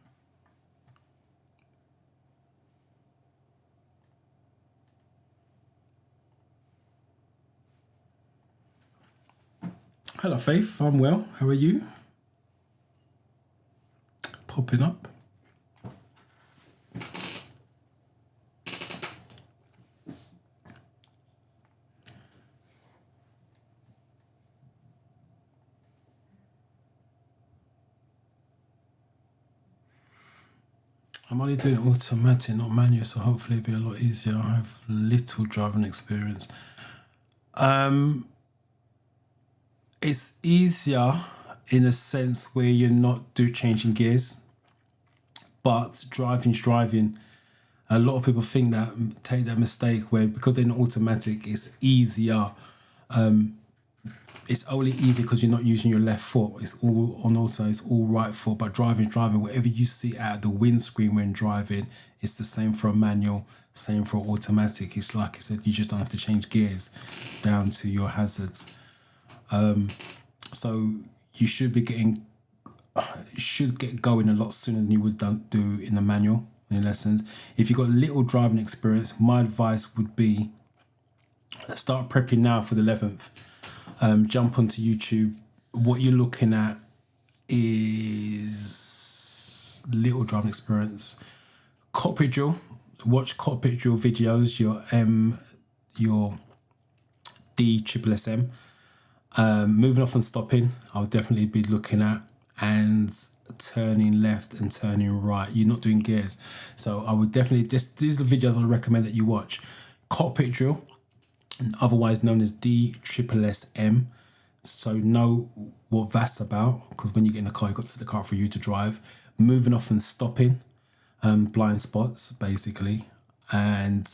Hello, Faith. I'm well. How are you? Popping up. I'm only doing automatic, not manual, so hopefully it'll be a lot easier. I have little driving experience. It's easier in a sense where you're not changing gears, but driving's driving. A lot of people take that mistake where because they're not automatic, it's easier. It's only easy because you're not using your left foot. It's all on auto, it's all right foot, but driving. Whatever you see out the windscreen when driving, it's the same for a manual, same for automatic. It's like I said, you just don't have to change gears down to your hazards. So you should be get going a lot sooner than you would do in a manual in your lessons. If you've got little driving experience, my advice would be start prepping now for the 11th. Jump onto YouTube. What you're looking at is little driving experience. Cockpit drill. Watch cockpit drill videos. Your DSSM. Moving off and stopping, I'll definitely be looking at, and turning left and turning right. You're not doing gears, so I would definitely. These are the videos I recommend that you watch. Cockpit drill, otherwise known as DSSM. So know what that's about, because when you get in the car, you've got to set the car for you to drive. Moving off and stopping, blind spots basically, and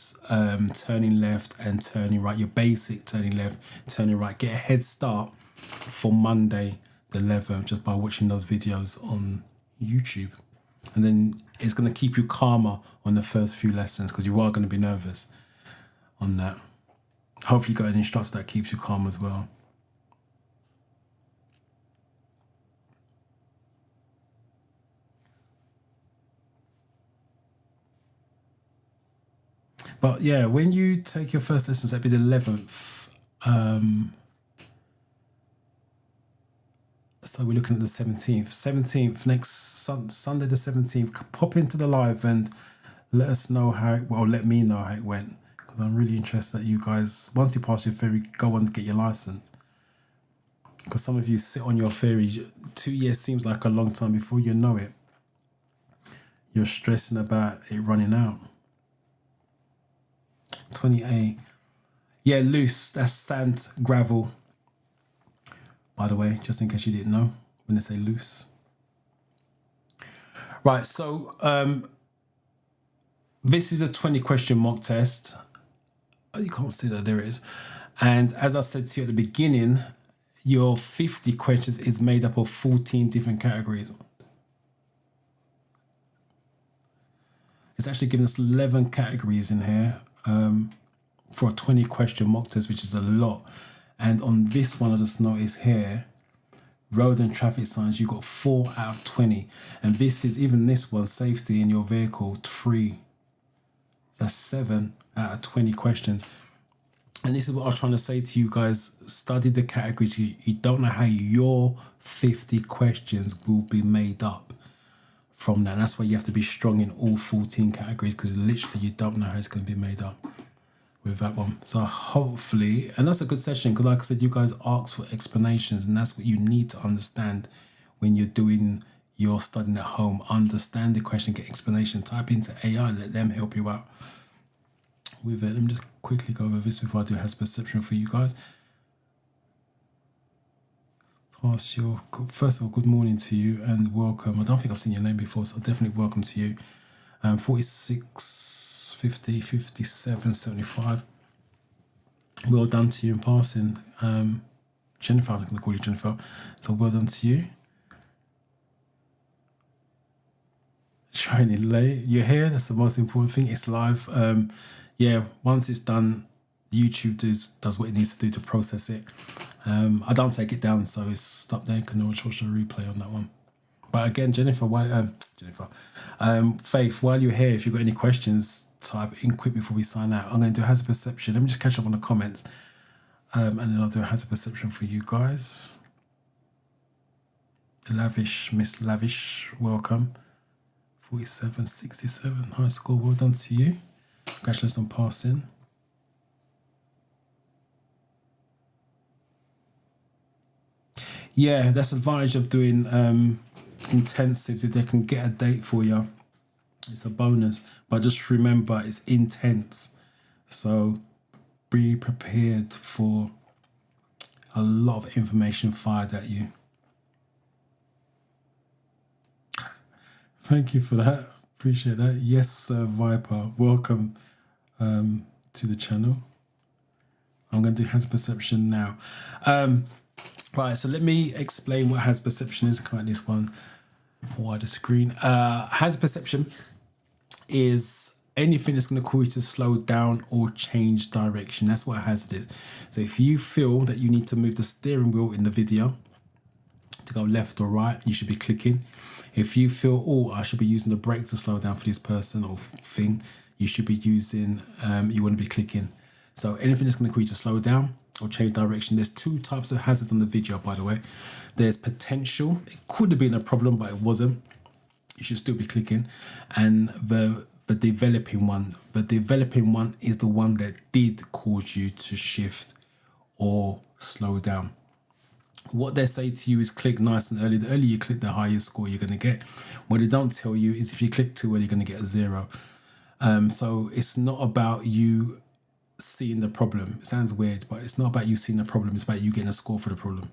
turning left and turning right. Your basic turning left, turning right. Get a head start for Monday the 11th just by watching those videos on YouTube, and then it's going to keep you calmer on the first few lessons because you are going to be nervous on that. Hopefully you got an instructor that keeps you calm as well. But yeah, when you take your first lessons, that'd be the 11th. So we're looking at the 17th. 17th, next Sunday the 17th. Pop into the live and let us know let me know how it went. Because I'm really interested that you guys, once you pass your theory, go on to get your license. Because some of you sit on your theory, 2 years seems like a long time. Before you know it, you're stressing about it running out. 28. Yeah, loose. That's sand, gravel. By the way, just in case you didn't know, when they say loose. Right, so this is a 20-question mock test. Oh, you can't see that, there it is. And as I said to you at the beginning, your 50 questions is made up of 14 different categories. It's actually given us 11 categories in here for a 20-question mock test, which is a lot. And on this one, I just noticed here, road and traffic signs, you got 4 out of 20. And this is, even this one, safety in your vehicle, 3. That's 7 out of 20 questions. And this is what I was trying to say to you guys. Study the categories. You don't know how your 50 questions will be made up from that. And that's why you have to be strong in all 14 categories, because literally you don't know how it's going to be made up with that one. So hopefully, and that's a good session, because like I said, you guys asked for explanations, and that's what you need to understand when you're doing your studying at home. Understand the question, get explanation, type into AI, let them help you out with it. Let me just quickly go over this before I do hazard perception for you guys. First of all, good morning to you and welcome. I don't think I've seen your name before, so definitely welcome to you. 46, 50, 57, 75. Well done to you in passing. Jennifer, I'm going to call you Jennifer. So well done to you. Training late. You're here. That's the most important thing. It's live. Yeah, once it's done, YouTube does what it needs to do to process it. I don't take it down, so it's up there. You can always watch the replay on that one. But again, Faith, while you're here, if you've got any questions, type in quick before we sign out. I'm going to do a hazard perception. Let me just catch up on the comments, and then I'll do a hazard perception for you guys. Lavish, Miss Lavish, welcome. 47, 67, high score. Well done to you. Congratulations on passing. Yeah, that's the advantage of doing intensives. If they can get a date for you, it's a bonus. But just remember, it's intense. So be prepared for a lot of information fired at you. Thank you for that. Appreciate that. Yes, Viper. Welcome to the channel. I'm going to do hazard perception now. Right, so let me explain what hazard perception is. Come at this one wider screen. Hazard perception is anything that's going to cause you to slow down or change direction. That's what a hazard is. So if you feel that you need to move the steering wheel in the video to go left or right, you should be clicking. If you feel, oh, I should be using the brake to slow down for this person or thing, you should be using, you want to be clicking. So anything that's going to cause you to slow down or change direction. There's 2 types of hazards on the video, by the way. There's potential. It could have been a problem, but it wasn't. You should still be clicking. And the developing one. The developing one is the one that did cause you to shift or slow down. What they say to you is click nice and early. The earlier you click, the higher score you're going to get. What they don't tell you is if you click too early, you're going to get a 0. So it's not about you seeing the problem. It sounds weird, but it's not about you seeing the problem. It's about you getting a score for the problem.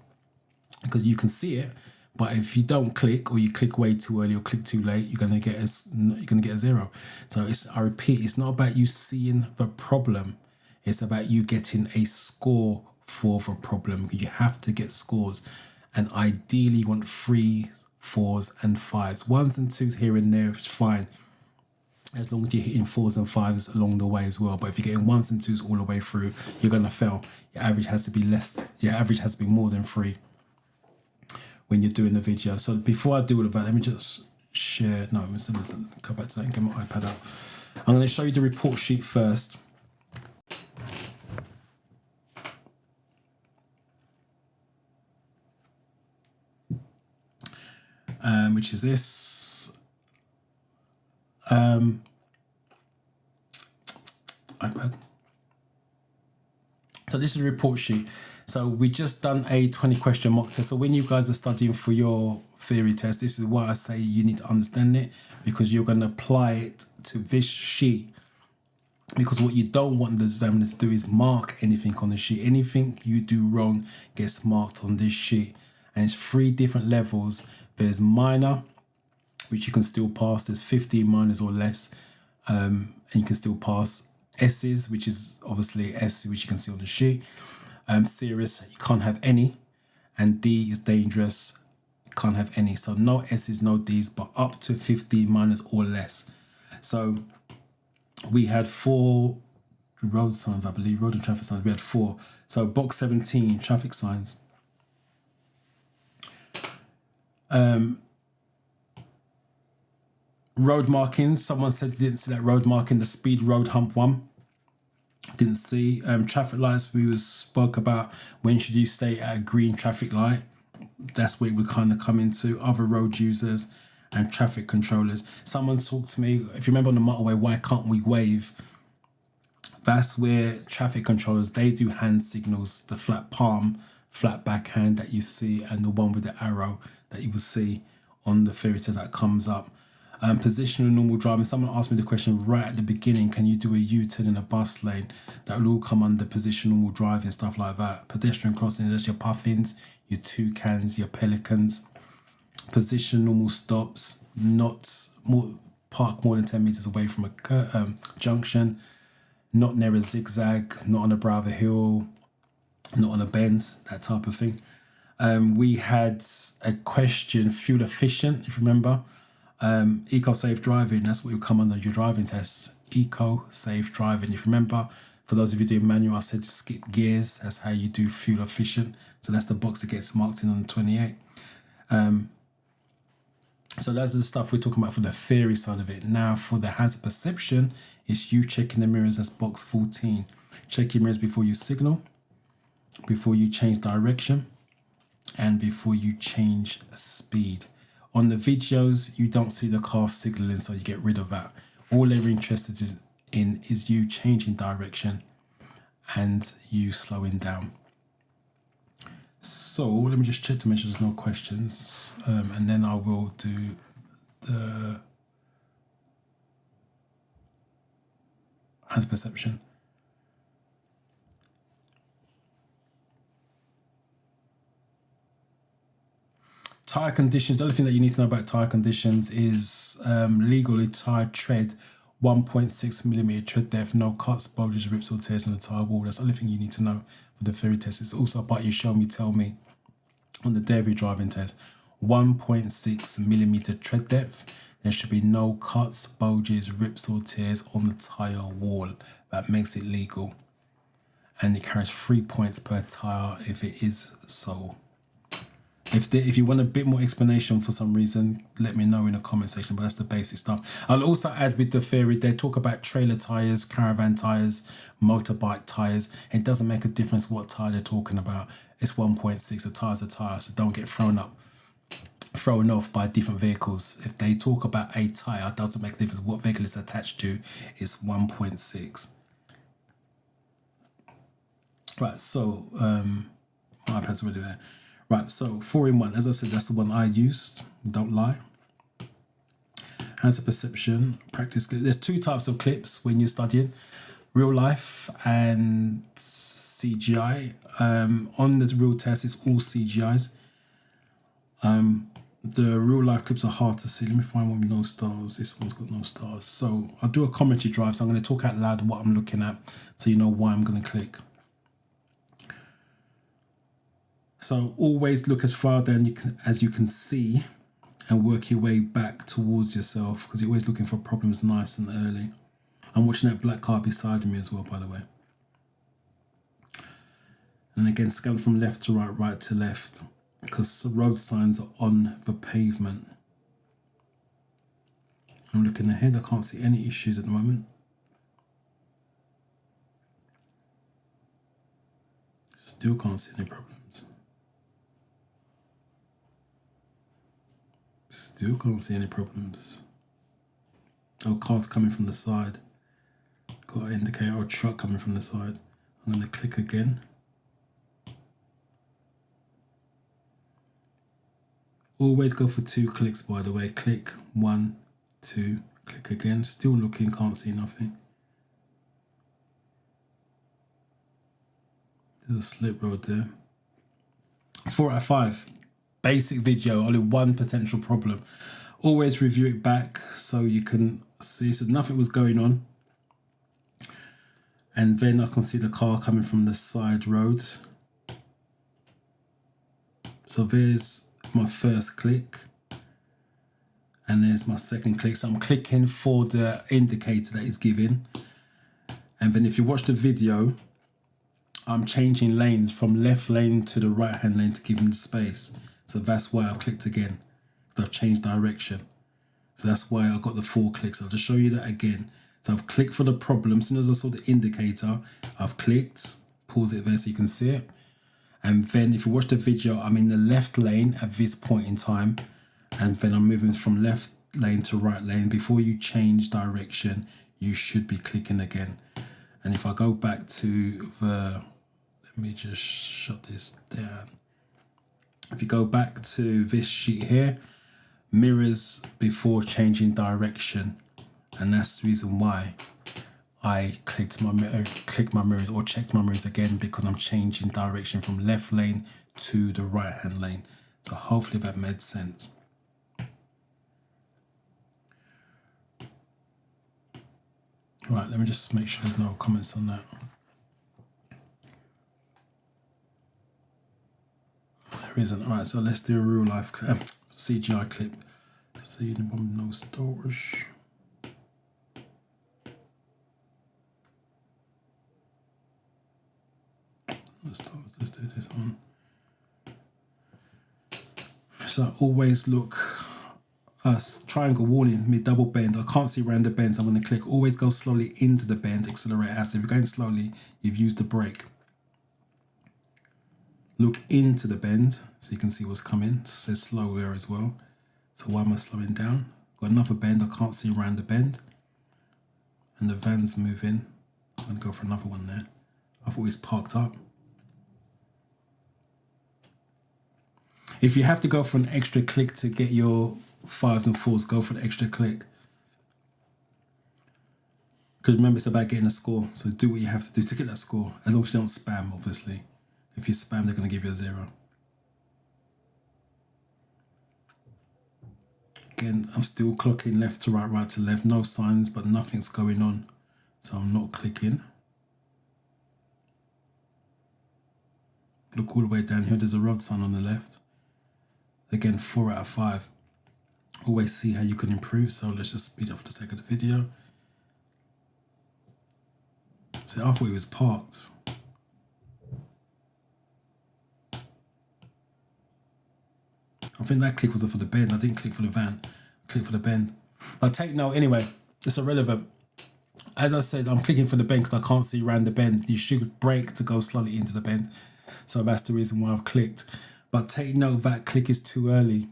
Because you can see it, but if you don't click, or you click way too early or click too late, you're going to get a 0. So I repeat, it's not about you seeing the problem. It's about you getting a score for the problem. You have to get scores, and ideally you want 3, 4s and 5s. 1s and 2s here and there is fine, as long as you're hitting 4s and 5s along the way as well. But if you're getting 1s and 2s all the way through, you're going to fail. Your average has to be less. Your average has to be more than 3 when you're doing the video. So before I do all of that, let me just share. No, I'm going to go back to that and get my iPad I'm going to show you the report sheet first. Which is this. iPad. So this is a report sheet. So we just done a 20 question mock test. So when you guys are studying for your theory test, this is why I say you need to understand it, because you're going to apply it to this sheet. Because what you don't want the examiner to do is mark anything on the sheet. Anything you do wrong gets marked on this sheet. And it's 3 different levels. There's minor, which you can still pass. There's 15 minors or less, and you can still pass. S's, which is obviously S, which you can see on the sheet. Serious, you can't have any. And D is dangerous, you can't have any. So no S's, no D's, but up to 15 minors or less. So we had 4 road signs, I believe, road and traffic signs. We had 4. So box 17, traffic signs. Road markings, someone said they didn't see that road marking, the speed road hump one. Didn't see. Traffic lights, we spoke about when should you stay at a green traffic light. That's where we kind of come into other road users and traffic controllers. Someone talked to me, if you remember on the motorway, why can't we wave? That's where traffic controllers, they do hand signals, the flat palm, flat backhand that you see, and the one with the arrow that you will see on the theory test that comes up. Positional normal driving. Someone asked me the question right at the beginning, can you do a U-turn in a bus lane? That will all come under positional normal driving, stuff like that. Pedestrian crossing, that's your puffins, your toucans, your pelicans. Position normal stops, not park more than 10 meters away from a junction, not near a zigzag, not on a brow of a hill, not on a bend, that type of thing. We had a question, fuel efficient, if you remember. Eco-safe driving, that's what will come under your driving tests. Eco-safe driving. If you remember, for those of you doing manual, I said skip gears. That's how you do fuel efficient. So that's the box that gets marked in on the 28. So that's the stuff we're talking about for the theory side of it. Now for the hazard perception, it's you checking the mirrors. That's box 14. Check your mirrors before you signal, before you change direction, and before you change speed. On the videos, you don't see the car signaling, so you get rid of that. All they're interested in is you changing direction and you slowing down. So let me just check to make sure there's no questions, and then I will do the hazard perception. Tyre conditions. The other thing that you need to know about tyre conditions is legally tyre tread, 1.6 millimeter tread depth, no cuts, bulges, rips or tears on the tyre wall. That's the only thing you need to know for the theory test. It's also part you show me, tell me on the dairy driving test. 1.6 millimeter tread depth. There should be no cuts, bulges, rips or tears on the tyre wall. That makes it legal. And it carries 3 points per tyre if it is so. If you want a bit more explanation for some reason, let me know in the comment section, but that's the basic stuff. I'll also add with the theory, they talk about trailer tyres, caravan tyres, motorbike tyres. It doesn't make a difference what tyre they're talking about. It's 1.6, a tyre's a tyre, so don't get thrown off by different vehicles. If they talk about a tyre, it doesn't make a difference what vehicle it's attached to. It's 1.6. Right, so my iPad's already there. Right, so 4-in-1, as I said, that's the one I used. Don't lie. Hazard perception, practice clip. There's 2 types of clips when you're studying, real life and CGI. On the real test, it's all CGIs. The real life clips are hard to see. Let me find one with no stars. This one's got no stars. So I'll do a commentary drive. So I'm going to talk out loud what I'm looking at so you know why I'm going to click. So always look as far down as you can see and work your way back towards yourself, because you're always looking for problems nice and early. I'm watching that black car beside me as well, by the way. And again, scan from left to right, right to left, because the road signs are on the pavement. I'm looking ahead, I can't see any issues at the moment. Still can't see any problems. Still can't see any problems. Oh, cars coming from the side. Got an indicator or a truck coming from the side. I'm going to click again. Always go for 2 clicks, by the way. Click 1, 2, click again. Still looking, can't see nothing. There's a slip road there. 4 out of 5. Basic video, only one potential problem. Always review it back so you can see. So nothing was going on. And then I can see the car coming from the side road. So there's my first click. And there's my second click. So I'm clicking for the indicator that is given. And then if you watch the video, I'm changing lanes from left lane to the right hand lane to give him the space. So that's why I've clicked again. Because I've changed direction. So that's why I got the 4 clicks. I'll just show you that again. So I've clicked for the problem. As soon as I saw the indicator, I've clicked, pause it there so you can see it. And then if you watch the video, I'm in the left lane at this point in time. And then I'm moving from left lane to right lane. Before you change direction, you should be clicking again. And if I go back to the, let me just shut this down. If you go back to this sheet here, mirrors before changing direction. And that's the reason why I clicked my mirrors or checked my mirrors again, because I'm changing direction from left lane to the right hand lane. So hopefully that made sense. Right, let me just make sure there's no comments on that. There isn't. All right, so let's do a real life CGI clip. See the one, no storage. Let's do this one. So always look, triangle warning, me double bend. I can't see around the bends. I'm going to click. Always go slowly into the bend, accelerate out. So if you're going slowly, you've used the brake. Look into the bend so you can see what's coming. It says slow there as well. So why am I slowing down? Got another bend. I can't see around the bend. And the van's moving. I'm going to go for another one there. I thought it was parked up. If you have to go for an extra click to get your 5s and 4s, go for the extra click. Because remember, it's about getting a score. So do what you have to do to get that score. As long as you don't spam, obviously. If you spam, they're going to give you a 0. Again, I'm still clocking left to right, right to left. No signs, but nothing's going on. So I'm not clicking. Look all the way down here. There's a road sign on the left. Again, 4 out of 5. Always see how you can improve. So let's just speed up for the sake of the video. So I thought it was parked. I think that click was for the bend. I didn't click for the van. I clicked for the bend. But take note anyway. It's irrelevant. As I said, I'm clicking for the bend because I can't see around the bend. You should brake to go slowly into the bend. So that's the reason why I've clicked. But take note that click is too early.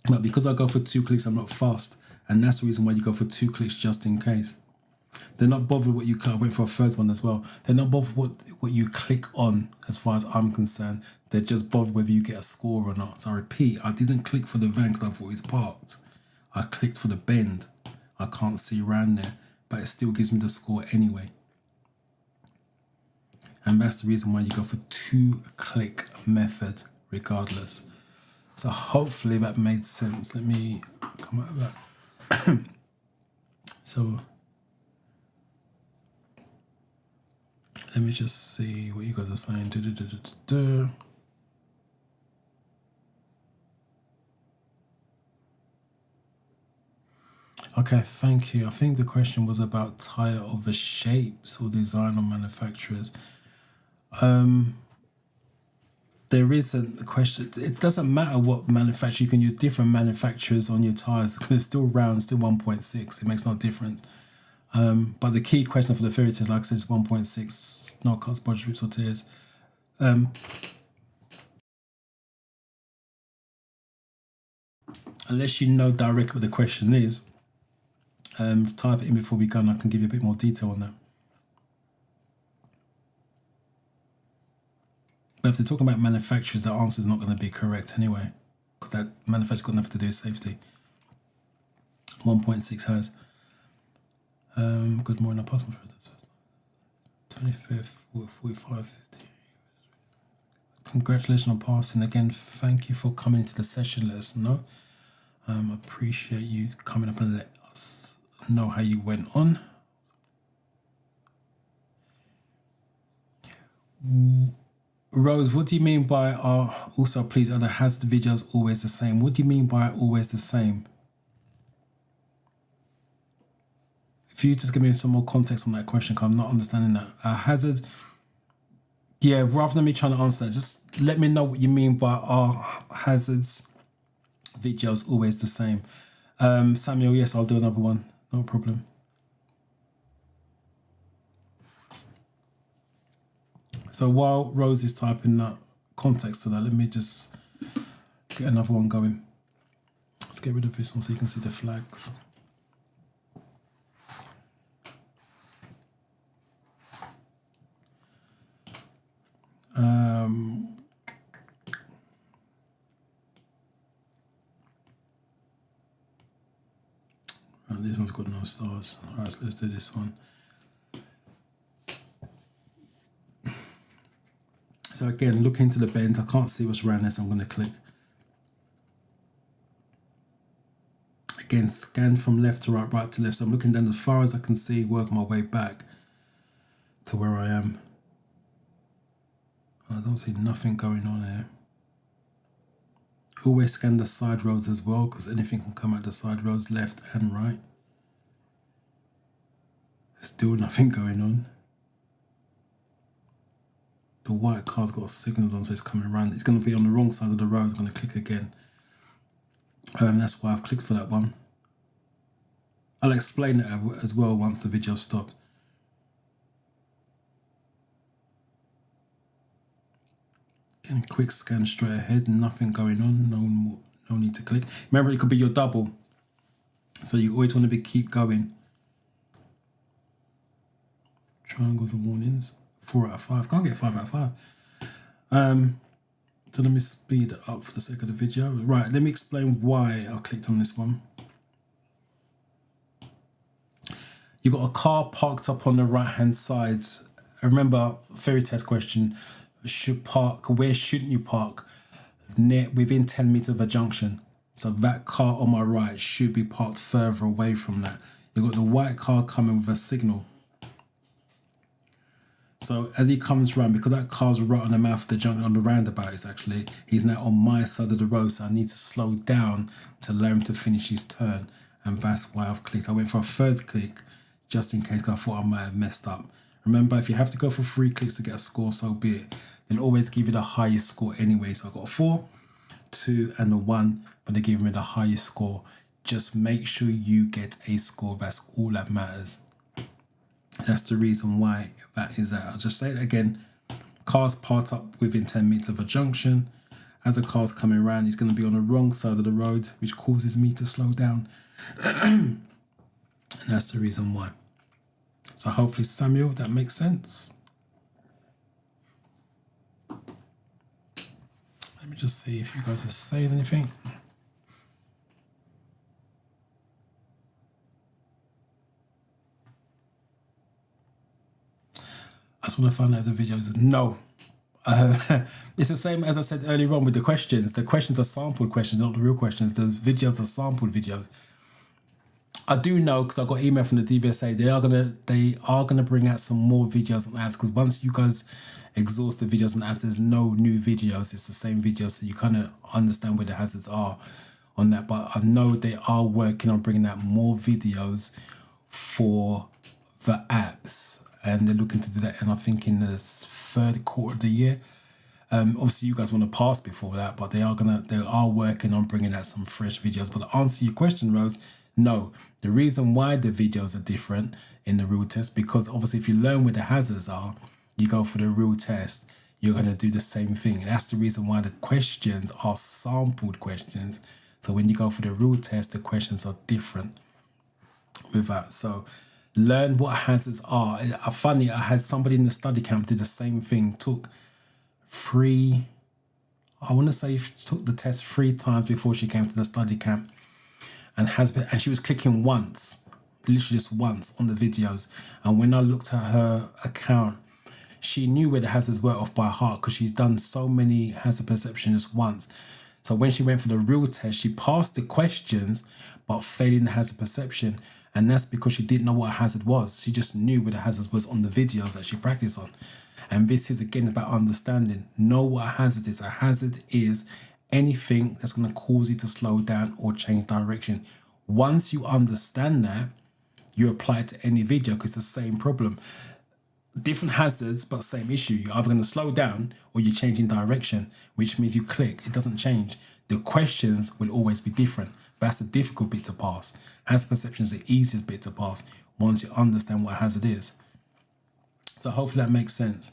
But because I go for 2 clicks, I'm not fast. And that's the reason why you go for 2 clicks just in case. They're not bothered what you click. I went for a 3rd one as well. They're not bothered what you click on as far as I'm concerned. They're just bothered whether you get a score or not. So I repeat, I didn't click for the van because I thought it was parked. I clicked for the bend. I can't see around there, but it still gives me the score anyway. And that's the reason why you go for 2 click method regardless. So hopefully that made sense. Let me come out of that. So let me just see what you guys are saying. Okay, thank you. I think the question was about tyre of the shapes or design or manufacturers. there isn't a question. It doesn't matter what manufacturer. You can use different manufacturers on your tires. They're still round, still 1.6. It makes no difference. But the key question for the fairy tale, like I said, is 1.6, no cuts, bodge rips or tears. Unless you know directly what the question is, type it in before we go and I can give you a bit more detail on that. But if they're talking about manufacturers, the answer is not going to be correct anyway, because that manufacturer's got nothing to do with safety. 1.6 has. Good morning, I passed my 25th, 45, 50. Congratulations on passing. Again, thank you for coming into the session. Let us know. Appreciate you coming up and let us know how you went on. Rose, what do you mean by also please are the hazard videos always the same? What do you mean by always the same? If you just give me some more context on that question, because I'm not understanding that. Hazard, yeah, rather than me trying to answer that, just let me know what you mean by are hazards videos always the same. Samuel, yes, I'll do another one, no problem. So while Rose is typing that context to that, let me just get another one going. Let's get rid of this one so you can see the flags. Right, this one's got no stars. All right, so let's do this one. So again, look into the bend. I can't see what's around this. I'm going to click. Again, scan from left to right, right to left. So I'm looking down as far as I can see, work my way back to where I am. I don't see nothing going on here. Always scan the side roads as well, because anything can come out the side roads, left and right. Still nothing going on. The white car's got a signal on, so it's coming around. It's going to be on the wrong side of the road. I'm going to click again. That's why I've clicked for that one. I'll explain it as well once the video stops. Again, quick scan straight ahead, nothing going on, no need to click. Remember, it could be your double, so you always want to keep going. Triangles and warnings. 4 out of 5. Can't get 5 out of 5. So let me speed it up for the sake of the video. Right, let me explain why I clicked on this one. You've got a car parked up on the right hand side. Remember, fairy test question, should park, where shouldn't you park? Within 10 meters of a junction. So that car on my right should be parked further away from that. You've got the white car coming with a signal. So as he comes around, because that car's right on the mouth of the junction, on the roundabout, it's actually, he's now on my side of the road, so I need to slow down to allow him to finish his turn. And that's why I've clicked. I went for a third click, just in case, because I thought I might have messed up. Remember, if you have to go for 3 clicks to get a score, so be it. They'll always give you the highest score anyway. So I got a 4, 2, and a 1, but they give me the highest score. Just make sure you get a score. That's all that matters. That's the reason why that is that. I'll just say it again. Car's parked up within 10 meters of a junction. As the car's coming around, he's going to be on the wrong side of the road, which causes me to slow down. And that's the reason why. So hopefully, Samuel, that makes sense. Let me just see if you guys are saying anything. I just want to find out the videos. No. It's the same as I said earlier on with the questions. The questions are sampled questions, not the real questions. The videos are sampled videos. I do know, because I got email from the DVSA, they are gonna bring out some more videos on apps, because once you guys exhaust the videos on apps, there's no new videos. It's the same videos, so you kind of understand where the hazards are on that. But I know they are working on bringing out more videos for the apps, and they're looking to do that, and I think in the 3rd quarter of the year. Obviously, you guys want to pass before that, but they are working on bringing out some fresh videos. But to answer your question, Rose, no. The reason why the videos are different in the real test, because obviously if you learn where the hazards are, you go for the real test, you're going to do the same thing. And that's the reason why the questions are sampled questions. So when you go for the real test, the questions are different with that. So learn what hazards are. Funny, I had somebody in the study camp do the same thing, took the test 3 times before she came to the study camp, and she was clicking once, literally just once on the videos. And when I looked at her account, she knew where the hazards were off by heart because she's done so many hazard perceptions once. So when she went for the real test, she passed the questions but failing the hazard perception. And that's because she didn't know what a hazard was. She just knew where the hazards was on the videos that she practiced on. And this is again about understanding. Know what a hazard is. A hazard is anything that's going to cause you to slow down or change direction. Once you understand that, you apply it to any video because it's the same problem. Different hazards, but same issue. You're either going to slow down or you're changing direction, which means you click. It doesn't change. The questions will always be different. That's the difficult bit to pass. Hazard perception is the easiest bit to pass once you understand what a hazard is. So hopefully that makes sense.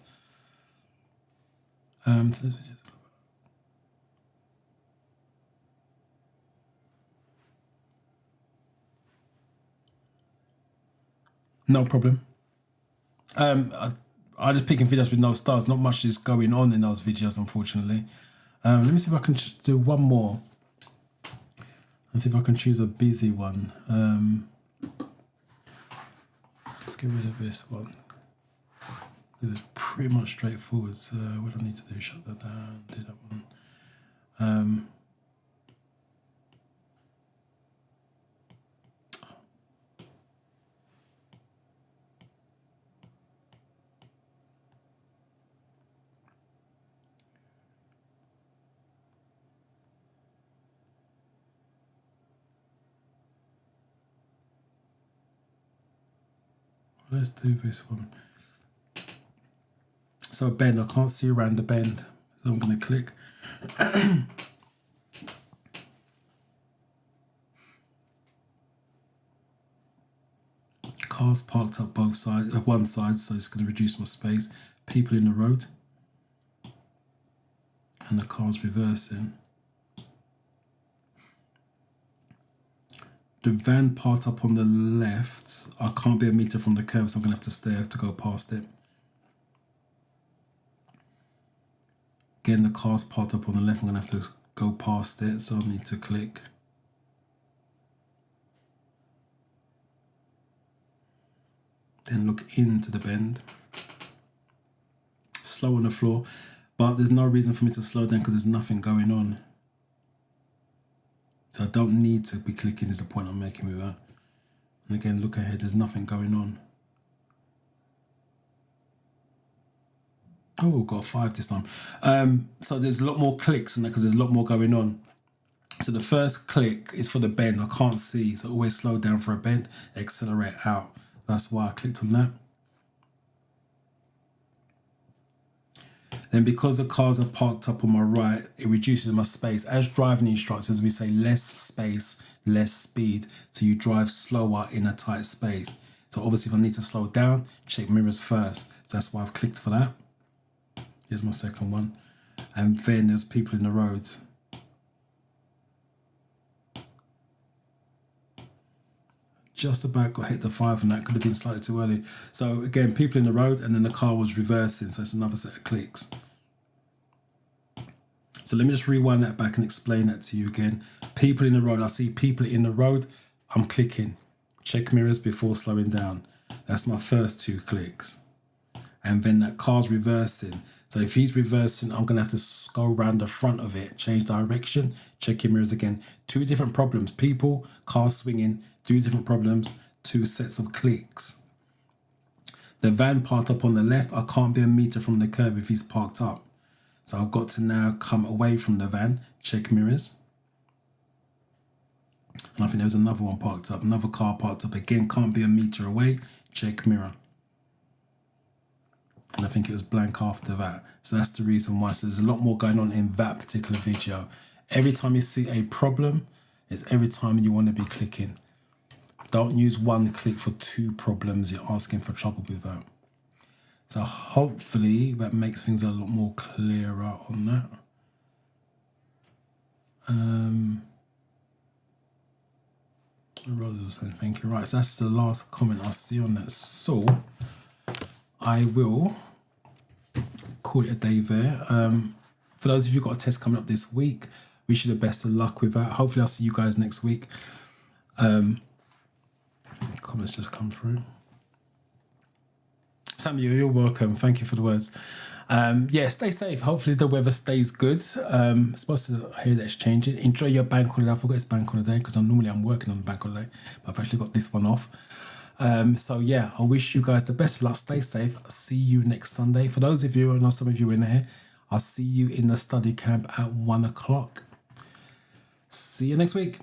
No problem. I just picking videos with no stars. Not much is going on in those videos, unfortunately. Let me see if I can just do one more. And see if I can choose a busy one. Let's get rid of this one. It's pretty much straightforward. So what do I need to do? Shut that down. Do that one. Let's do this one. So a bend, I can't see around the bend, so I'm going to click. Cars parked up both sides, one side, so it's going to reduce my space. People in the road, and the car's reversing. The van parked up on the left. I can't be a meter from the curb, so I'm going to have to stay to go past it. Again, the car's parked up on the left. I'm going to have to go past it, so I need to click. Then look into the bend. Slow on the floor, but there's no reason for me to slow down because there's nothing going on. So I don't need to be clicking is the point I'm making with that. And again, look ahead, there's nothing going on. Oh, got a 5 this time. So there's a lot more clicks in that because there's a lot more going on. So the first click is for the bend. I can't see, so always slow down for a bend, accelerate out. That's why I clicked on that. Then because the cars are parked up on my right, it reduces my space. As driving instructors, we say less space, less speed. So you drive slower in a tight space. So obviously if I need to slow down, check mirrors first. So that's why I've clicked for that. Here's my second one. And then there's people in the road. Just about got hit the 5 and that could have been slightly too early. So again, people in the road and then the car was reversing. So it's another set of clicks. So let me just rewind that back and explain that to you again. People in the road, I see people in the road, I'm clicking. Check mirrors before slowing down. That's my first 2 clicks. And then that car's reversing. So if he's reversing, I'm gonna have to go around the front of it, change direction, check your mirrors again. 2 different problems, people, car swinging, 2 different problems, 2 sets of clicks. The van parked up on the left, I can't be a meter from the curb if he's parked up. So I've got to now come away from the van, check mirrors. And I think there's another one parked up, another car parked up again, can't be a meter away, check mirror. and I think it was blank after that. So that's the reason why. So there's a lot more going on in that particular video. Every time you see a problem, it's every time you want to be clicking. Don't use one click for 2 problems you're asking for trouble with that. So hopefully that makes things a lot more clearer on that. Rose was saying thank you. Right, so that's the last comment I see on that. So I will call it a day there. For those of you who've got a test coming up this week, wish you the best of luck with that. Hopefully I'll see you guys next week. Comments just come through. Samuel, you're welcome. Thank you for the words. Yeah, stay safe. Hopefully the weather stays good. Supposed to hear that it's changing. Enjoy your bank holiday. I forgot it's bank holiday because I'm working on the bank holiday, but I've actually got this one off. So yeah, I wish you guys the best of luck. Stay safe. I'll see you next Sunday. For those of you, I know some of you are in here, I'll see you in the study camp at 1 o'clock. See you next week.